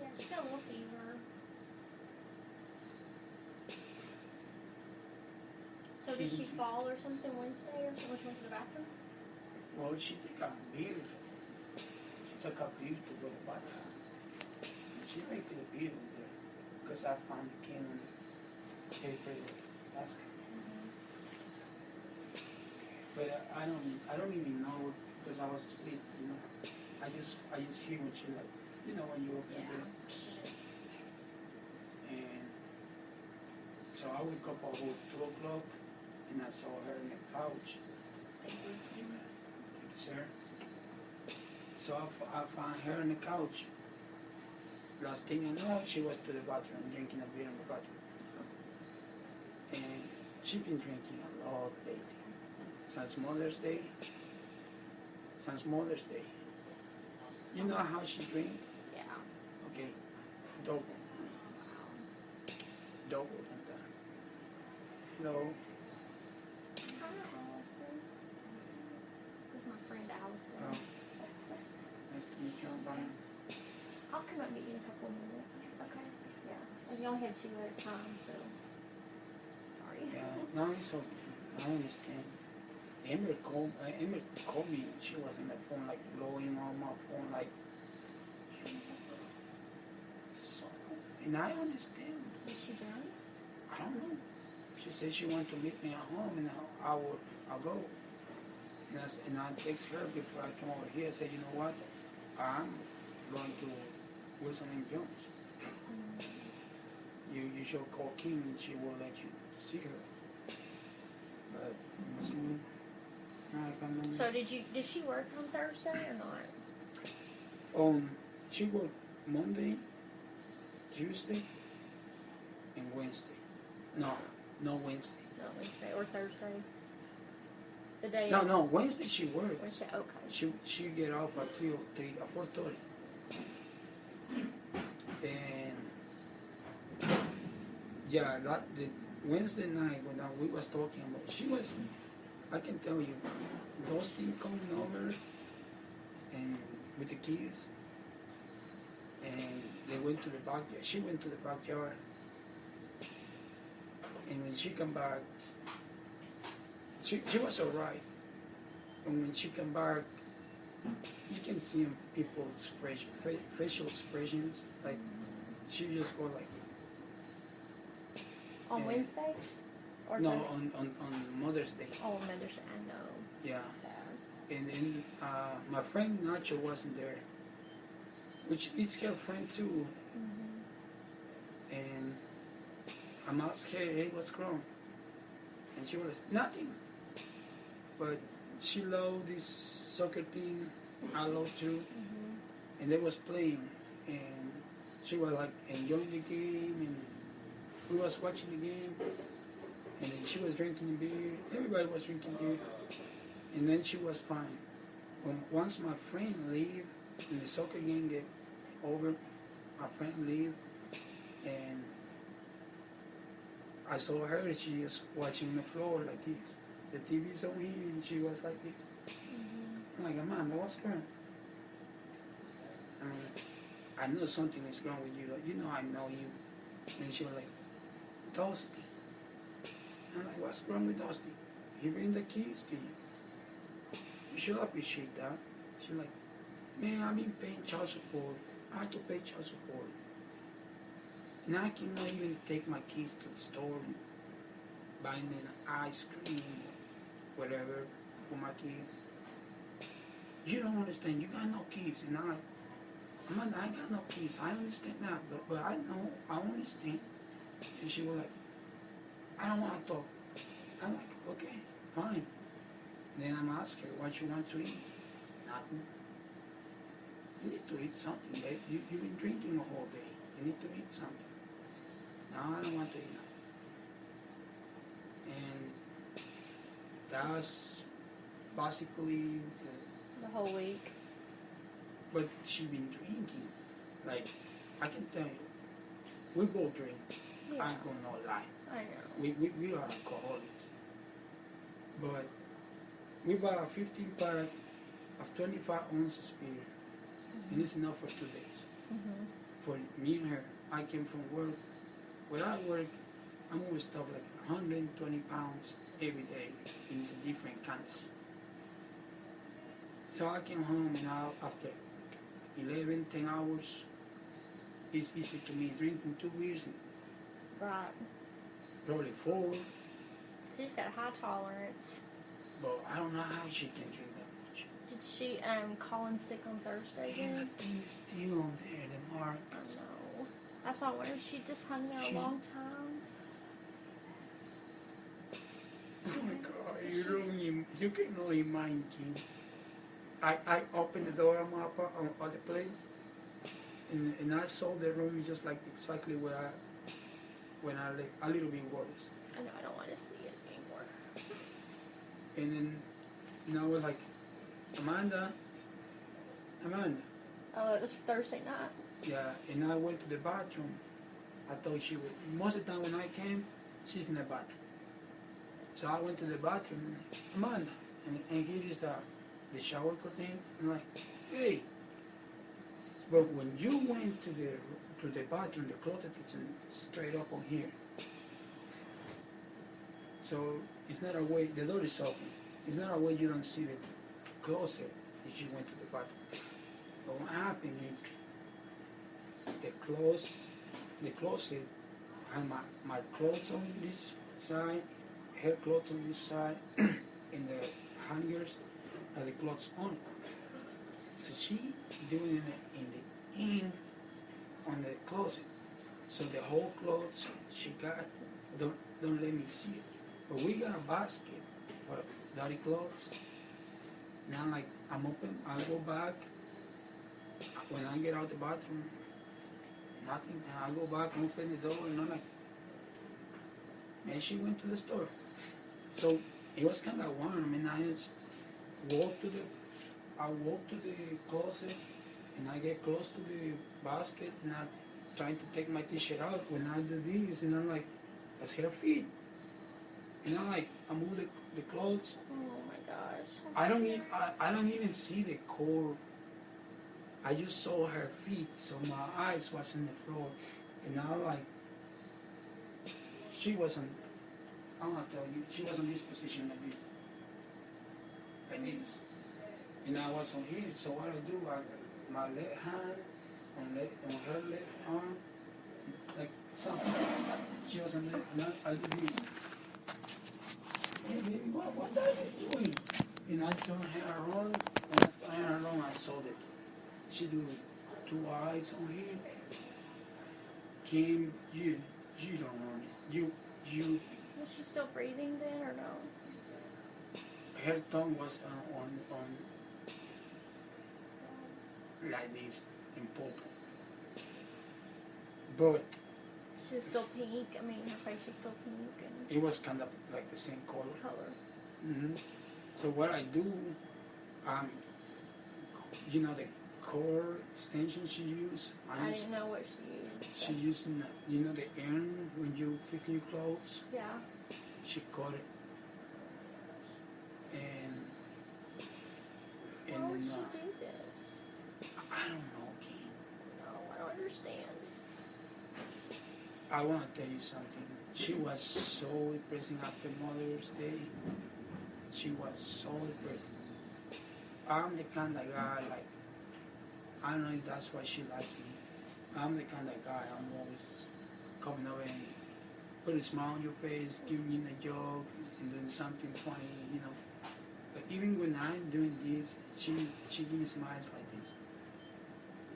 Yeah, she's got a little fever. So did she fall or something Wednesday or something? She went to the bathroom? Well, she took a beer. She took a beer to go to the bathroom. She drank the beer there because I found the can in the paper basket. But I don't even know because I was asleep, you know. I just hear when she like, you know, when you open the door. And so I woke up about 2 o'clock and I saw her on the couch. Thank you, sir. So I found her on the couch. Last thing I know, she was to the bathroom, drinking a beer in the bathroom. And she's been drinking a lot lately. Since Mother's Day. You know how she drinks? Yeah. Okay. Double than that. Hello. Hi, Allison. This is my friend Allison. Oh. Nice to meet you, Brian. I'll come up and meet you in a couple of minutes. Okay. Yeah. And you only have 2 at a time, so sorry. Yeah. No, it's okay. I understand. Ember called me and she was on the phone like blowing on my phone like so, and I understand. Is she drunk? I don't know. She said she wanted to meet me at home and I'll go. And I text her before I come over here. I said, you know what? I'm going to Wilson and Jones. You should call Kim and she will let you see her. But so did she work on Thursday or not? She worked Monday, Tuesday, and Wednesday. No Wednesday. Not Wednesday or Thursday. The day. No, Wednesday she worked. Wednesday, okay. She get off at 4:30. And yeah, the Wednesday night when we was talking about, she was, I can tell you, Dustin coming over and with the kids, and they went to the backyard. She went to the backyard, and when she come back, she was alright. And when she come back, you can see in people's facial expressions, like she just go like. On Wednesday? Or no, on Mother's Day. Oh, Mother's Day, I know. Yeah. Sad. And then my friend Nacho wasn't there, which is her friend too. Mm-hmm. And I'm asked her, hey, what's wrong? And she was nothing. But she loved this soccer team. I love too. Mm-hmm. And they was playing, and she was like enjoying the game, and we was watching the game, and then she was drinking beer. Everybody was drinking beer, and then she was fine. Once my friend leave, and the soccer game get over, my friend leave, and I saw her. She was watching the floor like this. The TV's on here, and she was like this. Mm-hmm. I'm like, Amanda, what's wrong? I mean, I know something is wrong with you. You know I know you. And she was like, Dusty. I'm like, what's wrong with Dusty? He bring the keys to you. You should appreciate that. She's like, man, I've been paying child support. I have to pay child support. And I cannot even take my keys to the store and buying an ice cream or whatever for my kids. You don't understand. You got no keys. And I'm like, I got no keys. I understand that. But I know, I understand. And she was like, I don't want to talk. I'm like, okay, fine. And then I'm asking her, what you want to eat? Nothing. You need to eat something, babe. You've been drinking the whole day. You need to eat something. No, I don't want to eat nothing. And that's basically the whole week. But she been drinking. Like, I can tell you, we both drink. Yeah. I ain't gonna no lie. I know. We are alcoholics. But we bought a 15 pack of 25 ounces beer. And it's enough for 2 days. For me and her, I came from work. When I work, I move stuff like 120 pounds every day. And it's a different kind of shit. So I came home and now after 11, 10 hours, it's easy to me drinking 2 beers. Right. Probably 4. She's got a high tolerance. But I don't know how she can drink that much. Did she call in sick on Thursday And then? the thing is still on there, the mark. I know. That's why I wondered if she just hung there a long time. Oh my God, you can only imagine. I opened the door on the place, and I saw the room just like exactly when I left, a little bit worse. I know, I don't want to see it anymore. And then, I was like, Amanda. Oh, it was Thursday night. Yeah, and I went to the bathroom. I thought she would. Most of the time when I came, she's in the bathroom. So I went to the bathroom, Amanda, and here is the shower curtain. I'm like, hey. But when you went to the bathroom, the closet is straight up on here. So it's not a way, the door is open. It's not a way you don't see the closet if you went to the bathroom. But what happened is the closet had my clothes on this side, her clothes on this side, and the hangers had the clothes on it. So she doing it in the end on the closet. So the whole clothes she got, don't let me see it. But we got a basket for dirty clothes. Now I'm open, I go back. When I get out the bathroom, nothing. And I go back and open the door and I'm like, and she went to the store. So it was kind of warm and I just walked to the closet and I get close to the basket and I'm trying to take my t-shirt out. When I do this and I'm like, that's her feet. And I'm like, I move the clothes. Oh my gosh. I don't even see the core. I just saw her feet, so my eyes was on the floor. And I'm like, she wasn't, I'm gonna tell you, she was in this position like this. Like this. And I was on here, so what I do, my left hand on her left arm, like something. She was on left, and I do this. Hey baby, what are you doing? And I turned her around, and I turned her around, I saw that she do 2 eyes on here. Kim, you don't know this. You. Was she still breathing then or no? Her tongue was on like this in purple. But she was still pink. I mean, her face was still pink. And it was kind of like the same color. Color. So what I do, the core extension she used. I didn't know what she used. She used, the iron when you fix your clothes. Yeah. She caught it. And Why would she do this? I don't know, Kim. No, I don't understand. I want to tell you something. She was so depressing after Mother's Day. She was so depressing. I'm the kind of guy, I don't know if that's why she likes me. I'm the kind of guy, I'm always coming over and putting a smile on your face, giving you a joke, and doing something funny, But even when I'm doing this, she gives me smiles like this.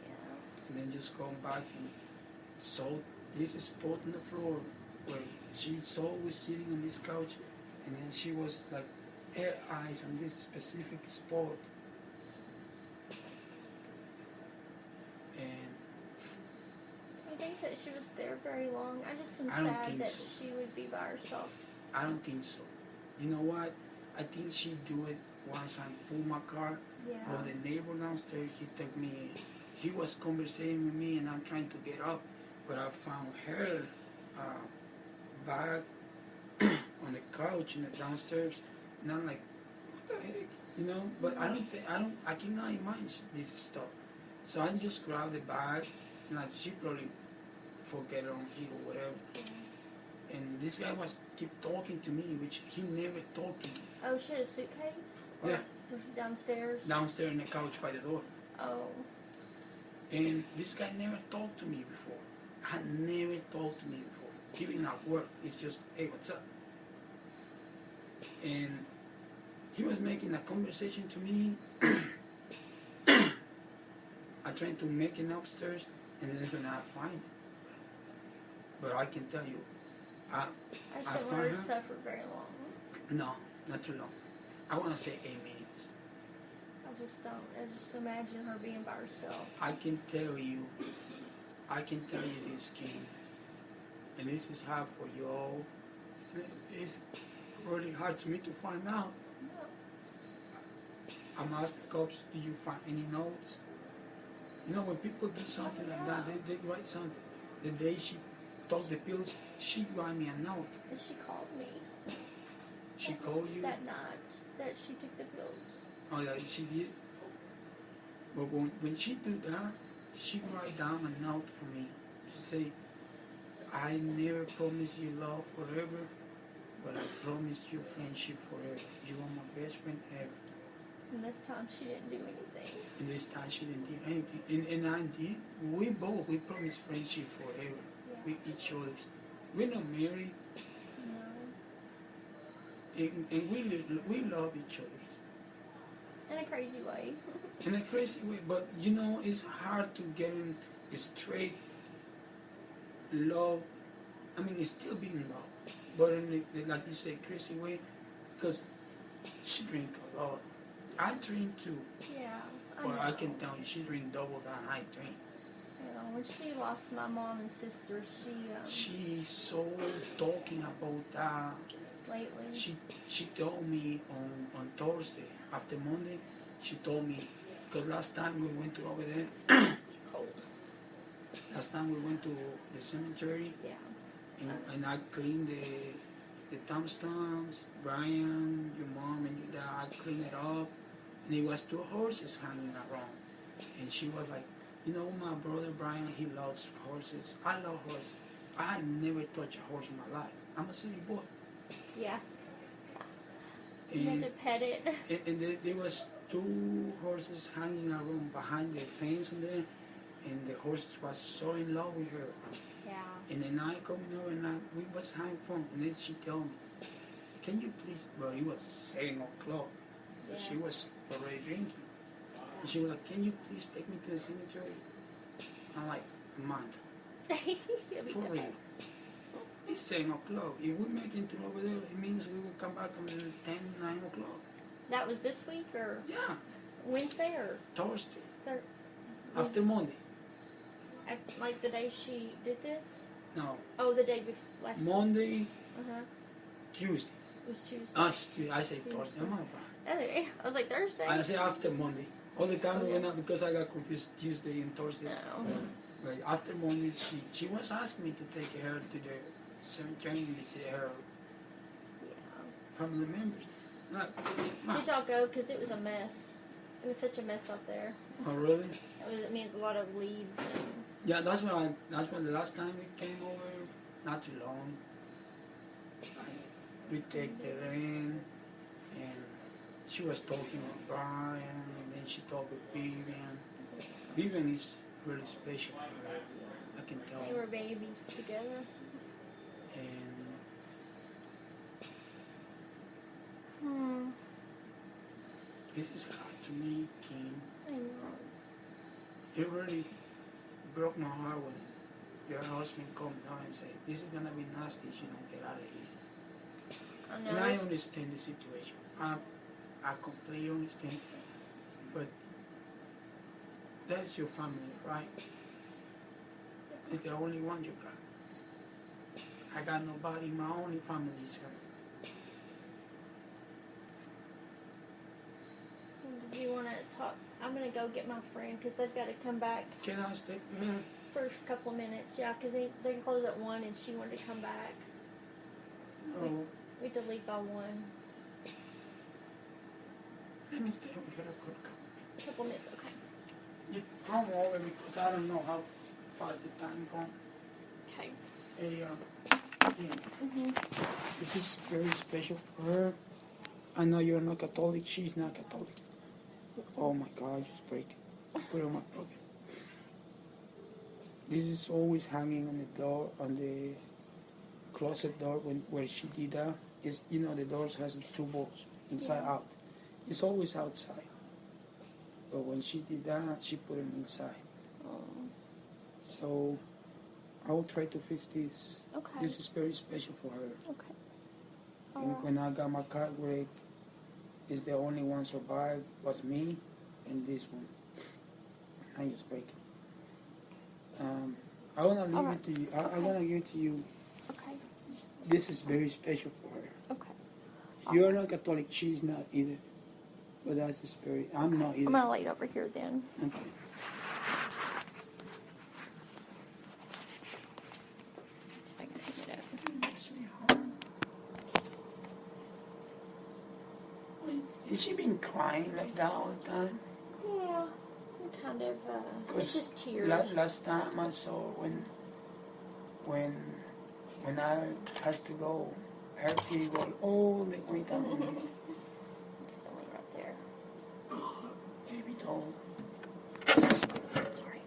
Yeah. And then just going back and so this spot on the floor where she's always sitting on this couch, and then she was like her eyes on this specific spot. And I think that she was there very long. I just am I don't sad think that so. she would be by herself. I don't think so. You know what? I think she do it once I pull my car. Yeah. Or the neighbor downstairs, he took me. He was conversating with me, and I'm trying to get up, but I found her bag on the couch in the downstairs, and I'm like, what the heck, you know? But I cannot imagine this stuff. So I just grabbed the bag, and like she probably forget it on here or whatever. And this guy was keep talking to me, which he never talked to me. Oh, she had a suitcase? Yeah. Was she downstairs? Downstairs in the couch by the door. Oh. And this guy never talked to me before. Had never talked to me before. Even at work, it's just, hey, what's up? And he was making a conversation to me. I tried to make it upstairs, and then when I find it. But I can tell you, I don't want her to suffer very long. No, not too long. I want to say 8 minutes. I just imagine her being by herself. I can tell you this, Kim, and this is hard for you all. It's really hard for me to find out. I'm asking the cops, did you find any notes? You know, when people do something like that, they write something. The day she took the pills, she wrote me a note. And she called me. She called you? That night that she took the pills. Oh, yeah, she did? But when she do that, she write down a note for me. She say, I never promised you love forever, but I promised you friendship forever. You are my best friend ever. And this time she didn't do anything. And this time she didn't do anything. And I did. We promised friendship forever with each other. We're not married. No. And we love each other. In a crazy way. In a crazy way. But, you know, it's hard to get in a straight love. I mean, it's still being love. But in the, like you say, crazy way. Because she drink a lot. I drink too. Yeah. But I can tell you, she drink double than I drink. You know, when she lost my mom and sister, she's so talking about that. Lately. She told me on Thursday, after Monday, she told me, because last time we went to over there, last time we went to the cemetery, and I cleaned the tombstones, Brian, your mom, and your dad, I cleaned it up, and it was 2 horses hanging around, and she was like, you know, my brother Brian, he loves horses. I love horses. I had never touched a horse in my life. I'm a city boy. Yeah. You had to pet it. And there was 2 horses hanging around behind the fence in there, and the horses was so in love with her. Yeah. And then I coming over and we was having fun, and then she told me, can you please, well, it was 7 o'clock, but she was already drinking. And she was like, can you please take me to the cemetery? I'm like, a month. For real. It's 7 o'clock. If we make it over there, it means we will come back on 10, 9 o'clock. That was this week or? Yeah. Wednesday or? Thursday. After Monday. Like the day she did this? No. Oh, the day before last Monday. week. Tuesday. It was Tuesday. I say Thursday. I'm not bad. Okay. I was like Thursday. I say after Monday. All the time we went out because I got confused Tuesday and Thursday. No. But after Monday, she was asking me to take her to the cemetery and visit her family members. Did y'all go? Because it was a mess. It was such a mess up there. Oh, really? It means a lot of leaves. And yeah, that's when the last time we came over, not too long. We take her in, and she was talking with Brian, and then she talked with Vivian. Vivian is really special to her. I can tell. They were babies together. And this is hard to me, Kim. I know. It really broke my heart when your husband come down and say, this is gonna be nasty if you don't get out of here. I know. And I understand the situation. I completely understand. But that's your family, right? It's the only one you got. I got nobody. My only family is her. Do you want to talk? I'm going to go get my friend because I've got to come back. Can I stay with her? for a couple of minutes, yeah, because they close at 1 and she wanted to come back. Oh. We had to leave by 1. Let me stay over here A couple minutes, okay. You come over because I don't know how fast the time goes. Okay. Hey, this is very special for her. I know you're not Catholic. She's not Catholic. Oh my God! I just break it. Put it on my pocket. This is always hanging on the door, on the closet door where she did that. Is the doors has 2 bolts inside out. It's always outside. But when she did that, she put it inside. Oh. So I will try to fix this. Okay. This is very special for her. Okay. And when I got my car wreck, it's the only one survived was me and this one. I just break it. I wanna leave it to you. I'm gonna give it to you. Okay. This is very special for her. Okay. You're not Catholic. She's not either. But that's the spirit. I'm not either. I'm gonna lay it over here then. Okay. See if I can hang it up. Has she been crying like that all the time? Yeah, I'm kind of. It's just tears. Last time I saw when I had to go, her tears were all the way down. It's going right there. Baby doll. Sorry.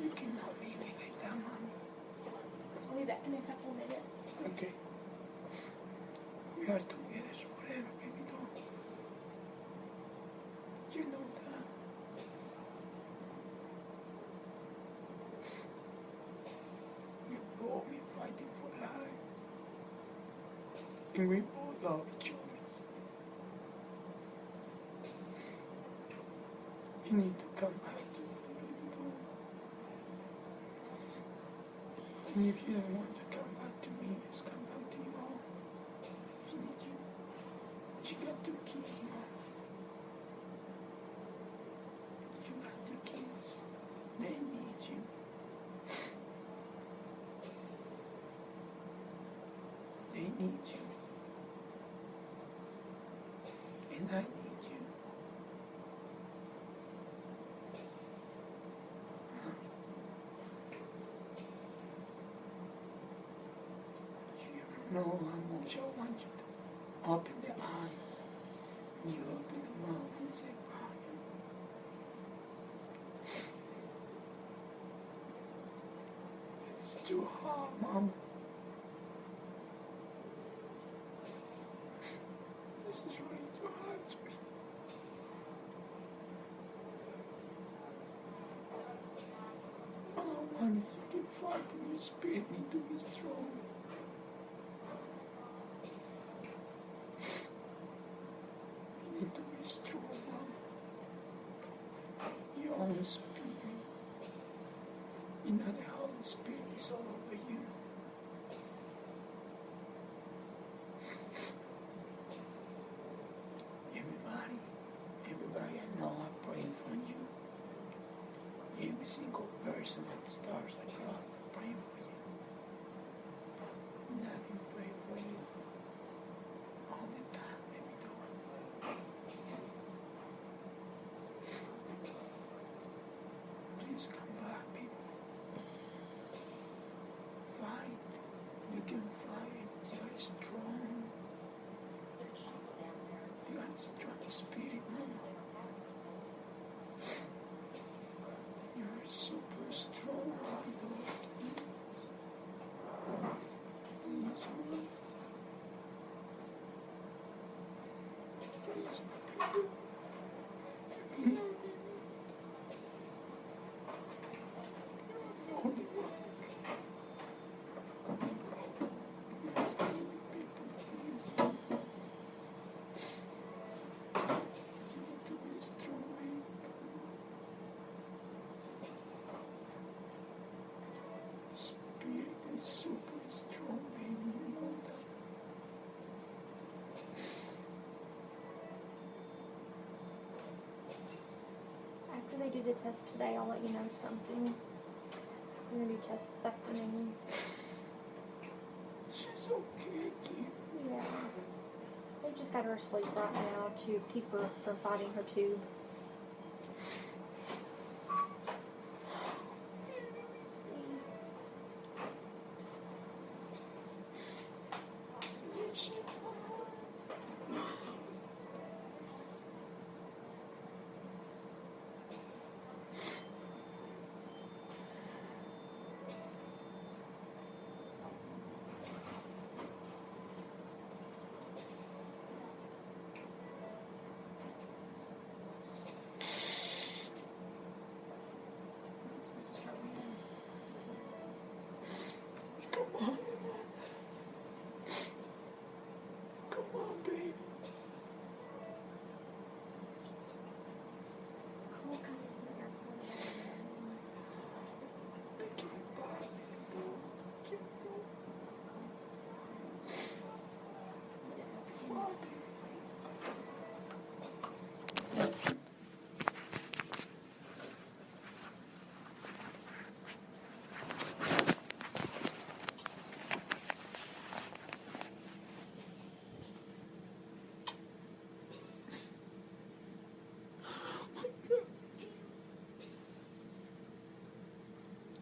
You cannot leave me like that, Mommy. I'll be back in a couple of minutes. Okay. We are together, so whatever, baby doll. You know that. You brought me fighting for life. And we both love each other. You need to come back to me, baby doll. And if you don't want to come back to me, just come back to your mom. She needs you. She got 2 kids, Mom. You got 2 kids. They need you. They need you. And I need you. You know how much I want you to open the eyes and you open the mouth and say, Brian. It's too hard, Mama. This is really too hard for me. All I want is you can fight and your spirit need to be strong. You need to be strong, Mama. Your own spirit. You know the Holy Spirit is all over you. Everybody I know I'm praying for you. Every single person that stars like God, I'm praying for you. And I can pray for you all the time, baby doll. Please come back, baby. Fight. You can fight. You're strong. You got a strong spirit, Mama. You're super strong, Mama. Please, Mama. Please, baby. Please, baby. You're the only one. Please, baby, please. You need to be strong, baby. Spirit is super strong, baby. You know that. After they do the test today, I'll let you know something. You're gonna do tests this afternoon. She's okay, Kim. Yeah. They've just got her asleep right now to keep her from fighting her tube.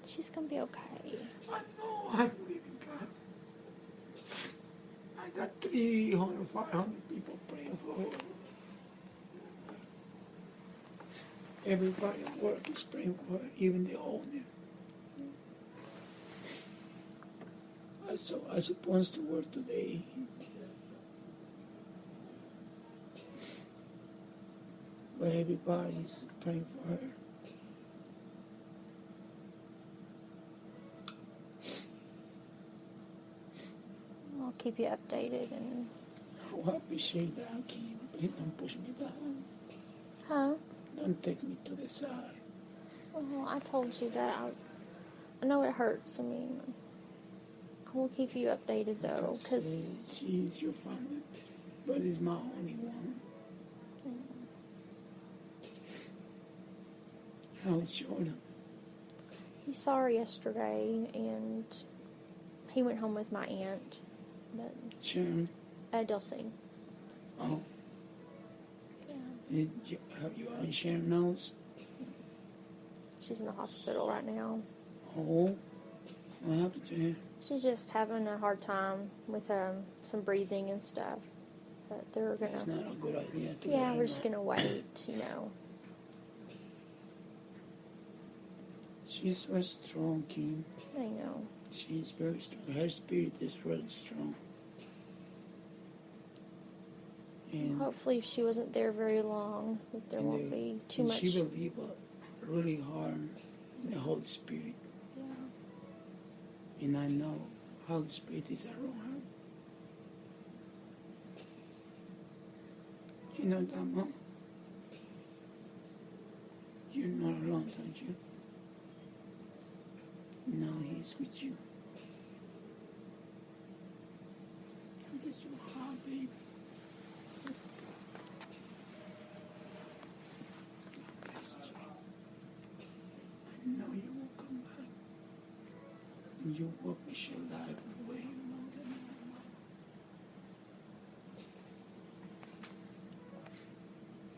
She's gonna be okay. I know, I believe in God. I got 300, 500 people praying for her. Everybody at work is praying for her, even the owner. I supposed to work today. But everybody's praying for her. I'll keep you updated and. Oh, I appreciate that, Kim. Please don't push me down. Huh? Don't take me to the side. Well, I told you that. I know it hurts. I mean, I will keep you updated though, because she's your family, but it's my only one. How is Jordan? He saw her yesterday, and he went home with my aunt. But Sharon? Dustin. Oh. Yeah. Have you on Sharon knows? She's in the hospital right now. Oh. What happened to her? She's just having a hard time with some breathing and stuff. But they're gonna. It's not a good idea to. Yeah, we're just gonna wait. You know. She's very strong, Kim. I know. She's very strong. Her spirit is really strong. And hopefully, if she wasn't there very long, that there won't be too much. She believed really hard in the Holy Spirit. Yeah. And I know Holy Spirit is around her. You know that, Mom? You're not alone, don't you? No, He's with you. Get your heart, baby. I know you will come back. And you will wish your life away.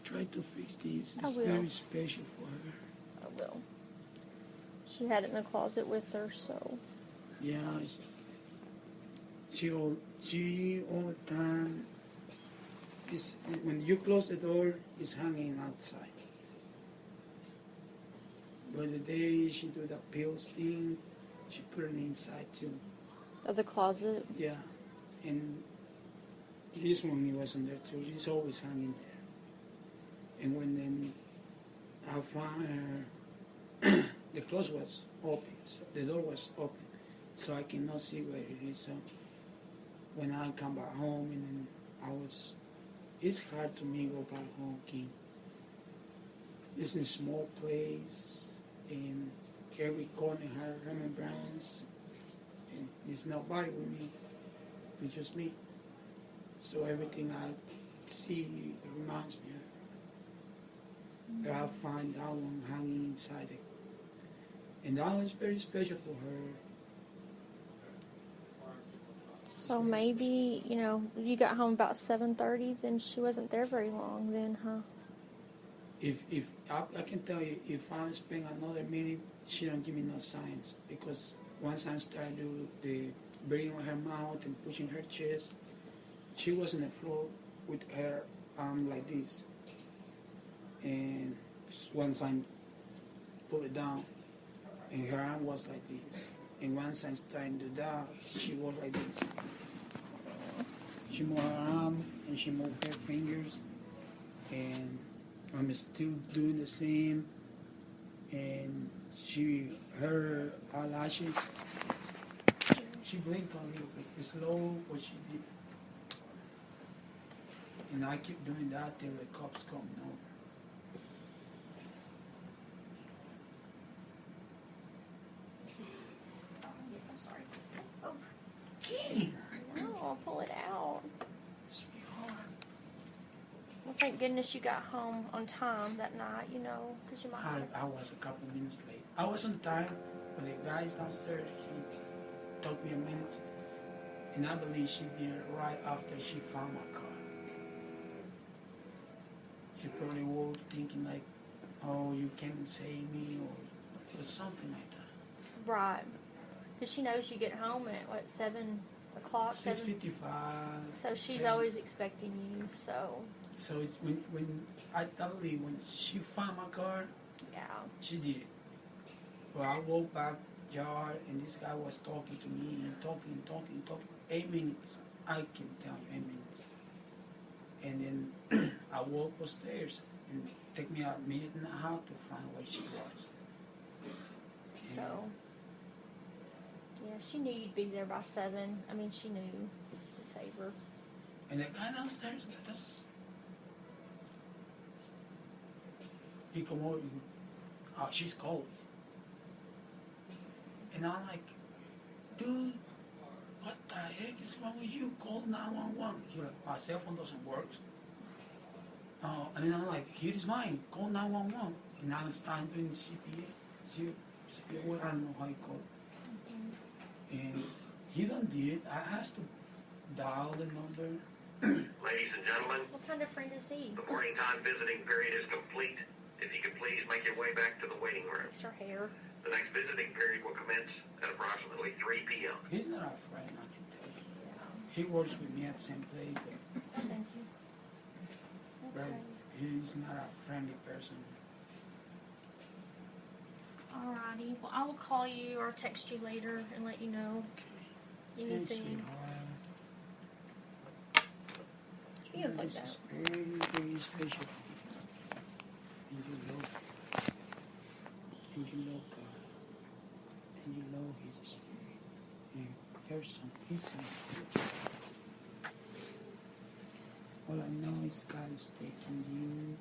Try to fix this. It's very special for her. I will. She had it in the closet with her, so. Yeah, she all the time. When you close the door, it's hanging outside. But the day she do the pills thing, she put it inside too. Of the closet? Yeah, and this one he wasn't there too. It's always hanging there. And when then I found her. The clothes was open, so the door was open, so I cannot see where it is. So when I come back home, and then it's hard to me go back home, Kim. It's in a small place, and every corner has remembrance, and there's nobody with me, it's just me. So everything I see reminds me of her. But I find that one hanging inside it. And that was very special for her. So maybe, you got home about 7:30, then she wasn't there very long then, huh? If I can tell you, if I spend another minute, she don't give me no signs. Because once I started do the breathing on her mouth and pushing her chest, she was on the floor with her arm like this. And once I pull it down, and her arm was like this. And once I started to do that, she was like this. She moved her arm and she moved her fingers, and I'm still doing the same. And her eyelashes, she blinked a little bit. It's slow, but she did. And I keep doing that till the cops coming over. No, I'll pull it out. Sweetheart. Well, thank goodness you got home on time that night, because you might have... I was a couple minutes late. I was on time, but the guys downstairs, he took me a minute, and I believe she did it right after she found my car. She probably was thinking like, oh, you can't save me, or something like that. Right. Because she knows you get home at, 7 o'clock? 6:55. So she's 7. always expecting you, so... So when I believe when she found my car, yeah, she did it. Well, I walked back yard, and this guy was talking to me and talking. 8 minutes. I can tell you 8 minutes. And then I walked upstairs, and it took me a minute and a half to find where she was. So, yeah, she knew you'd be there by 7. I mean, she knew you'd save her. And the guy downstairs, he come over and, oh, she's cold. And I'm like, dude, what the heck is wrong with you? Call 911. He's like, my cell phone doesn't work. And then I'm like, here is mine. Call 911. And now it's time doing CPA. CPA, I don't know how you call it. And he done did it. I has to dial the number. Ladies and gentlemen, What kind of friend is he? the morning time visiting period is complete. If you could please make your way back to the waiting room. It's her hair. The next visiting period will commence at approximately 3 p.m. He's not a friend, I can tell you. He works with me at the same place, Thank you. but Okay. he's not a friendly person. Alrighty. Well, I will call you or text you later and let you know Thanks, anything. sweetheart. You can play This that. is very, very special. And you love God. And you love God. And you love His Spirit. And here's some pieces. All I know is God is taking you.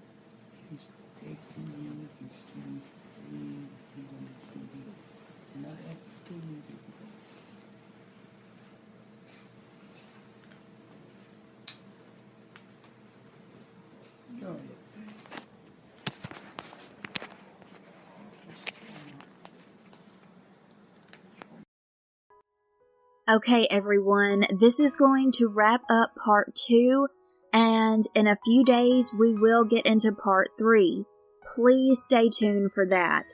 He's protecting you. He's giving you free. He's going to give you another opportunity. Okay, everyone, this is going to wrap up part 2, and in a few days we will get into part 3. Please stay tuned for that.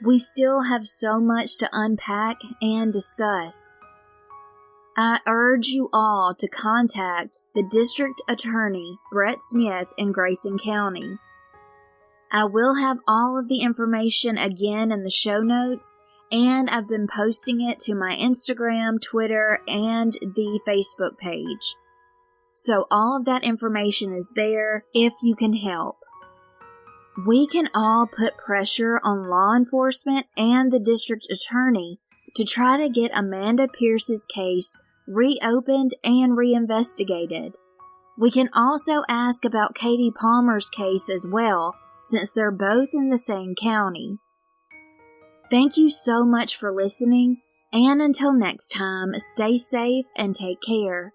We still have so much to unpack and discuss. I urge you all to contact the District Attorney, Brett Smith, in Grayson County. I will have all of the information again in the show notes, and I've been posting it to my Instagram, Twitter, and the Facebook page. So all of that information is there if you can help. We can all put pressure on law enforcement and the district attorney to try to get Amanda Pierce's case reopened and reinvestigated. We can also ask about Katie Palmer's case as well, since they're both in the same county. Thank you so much for listening, and until next time, stay safe and take care.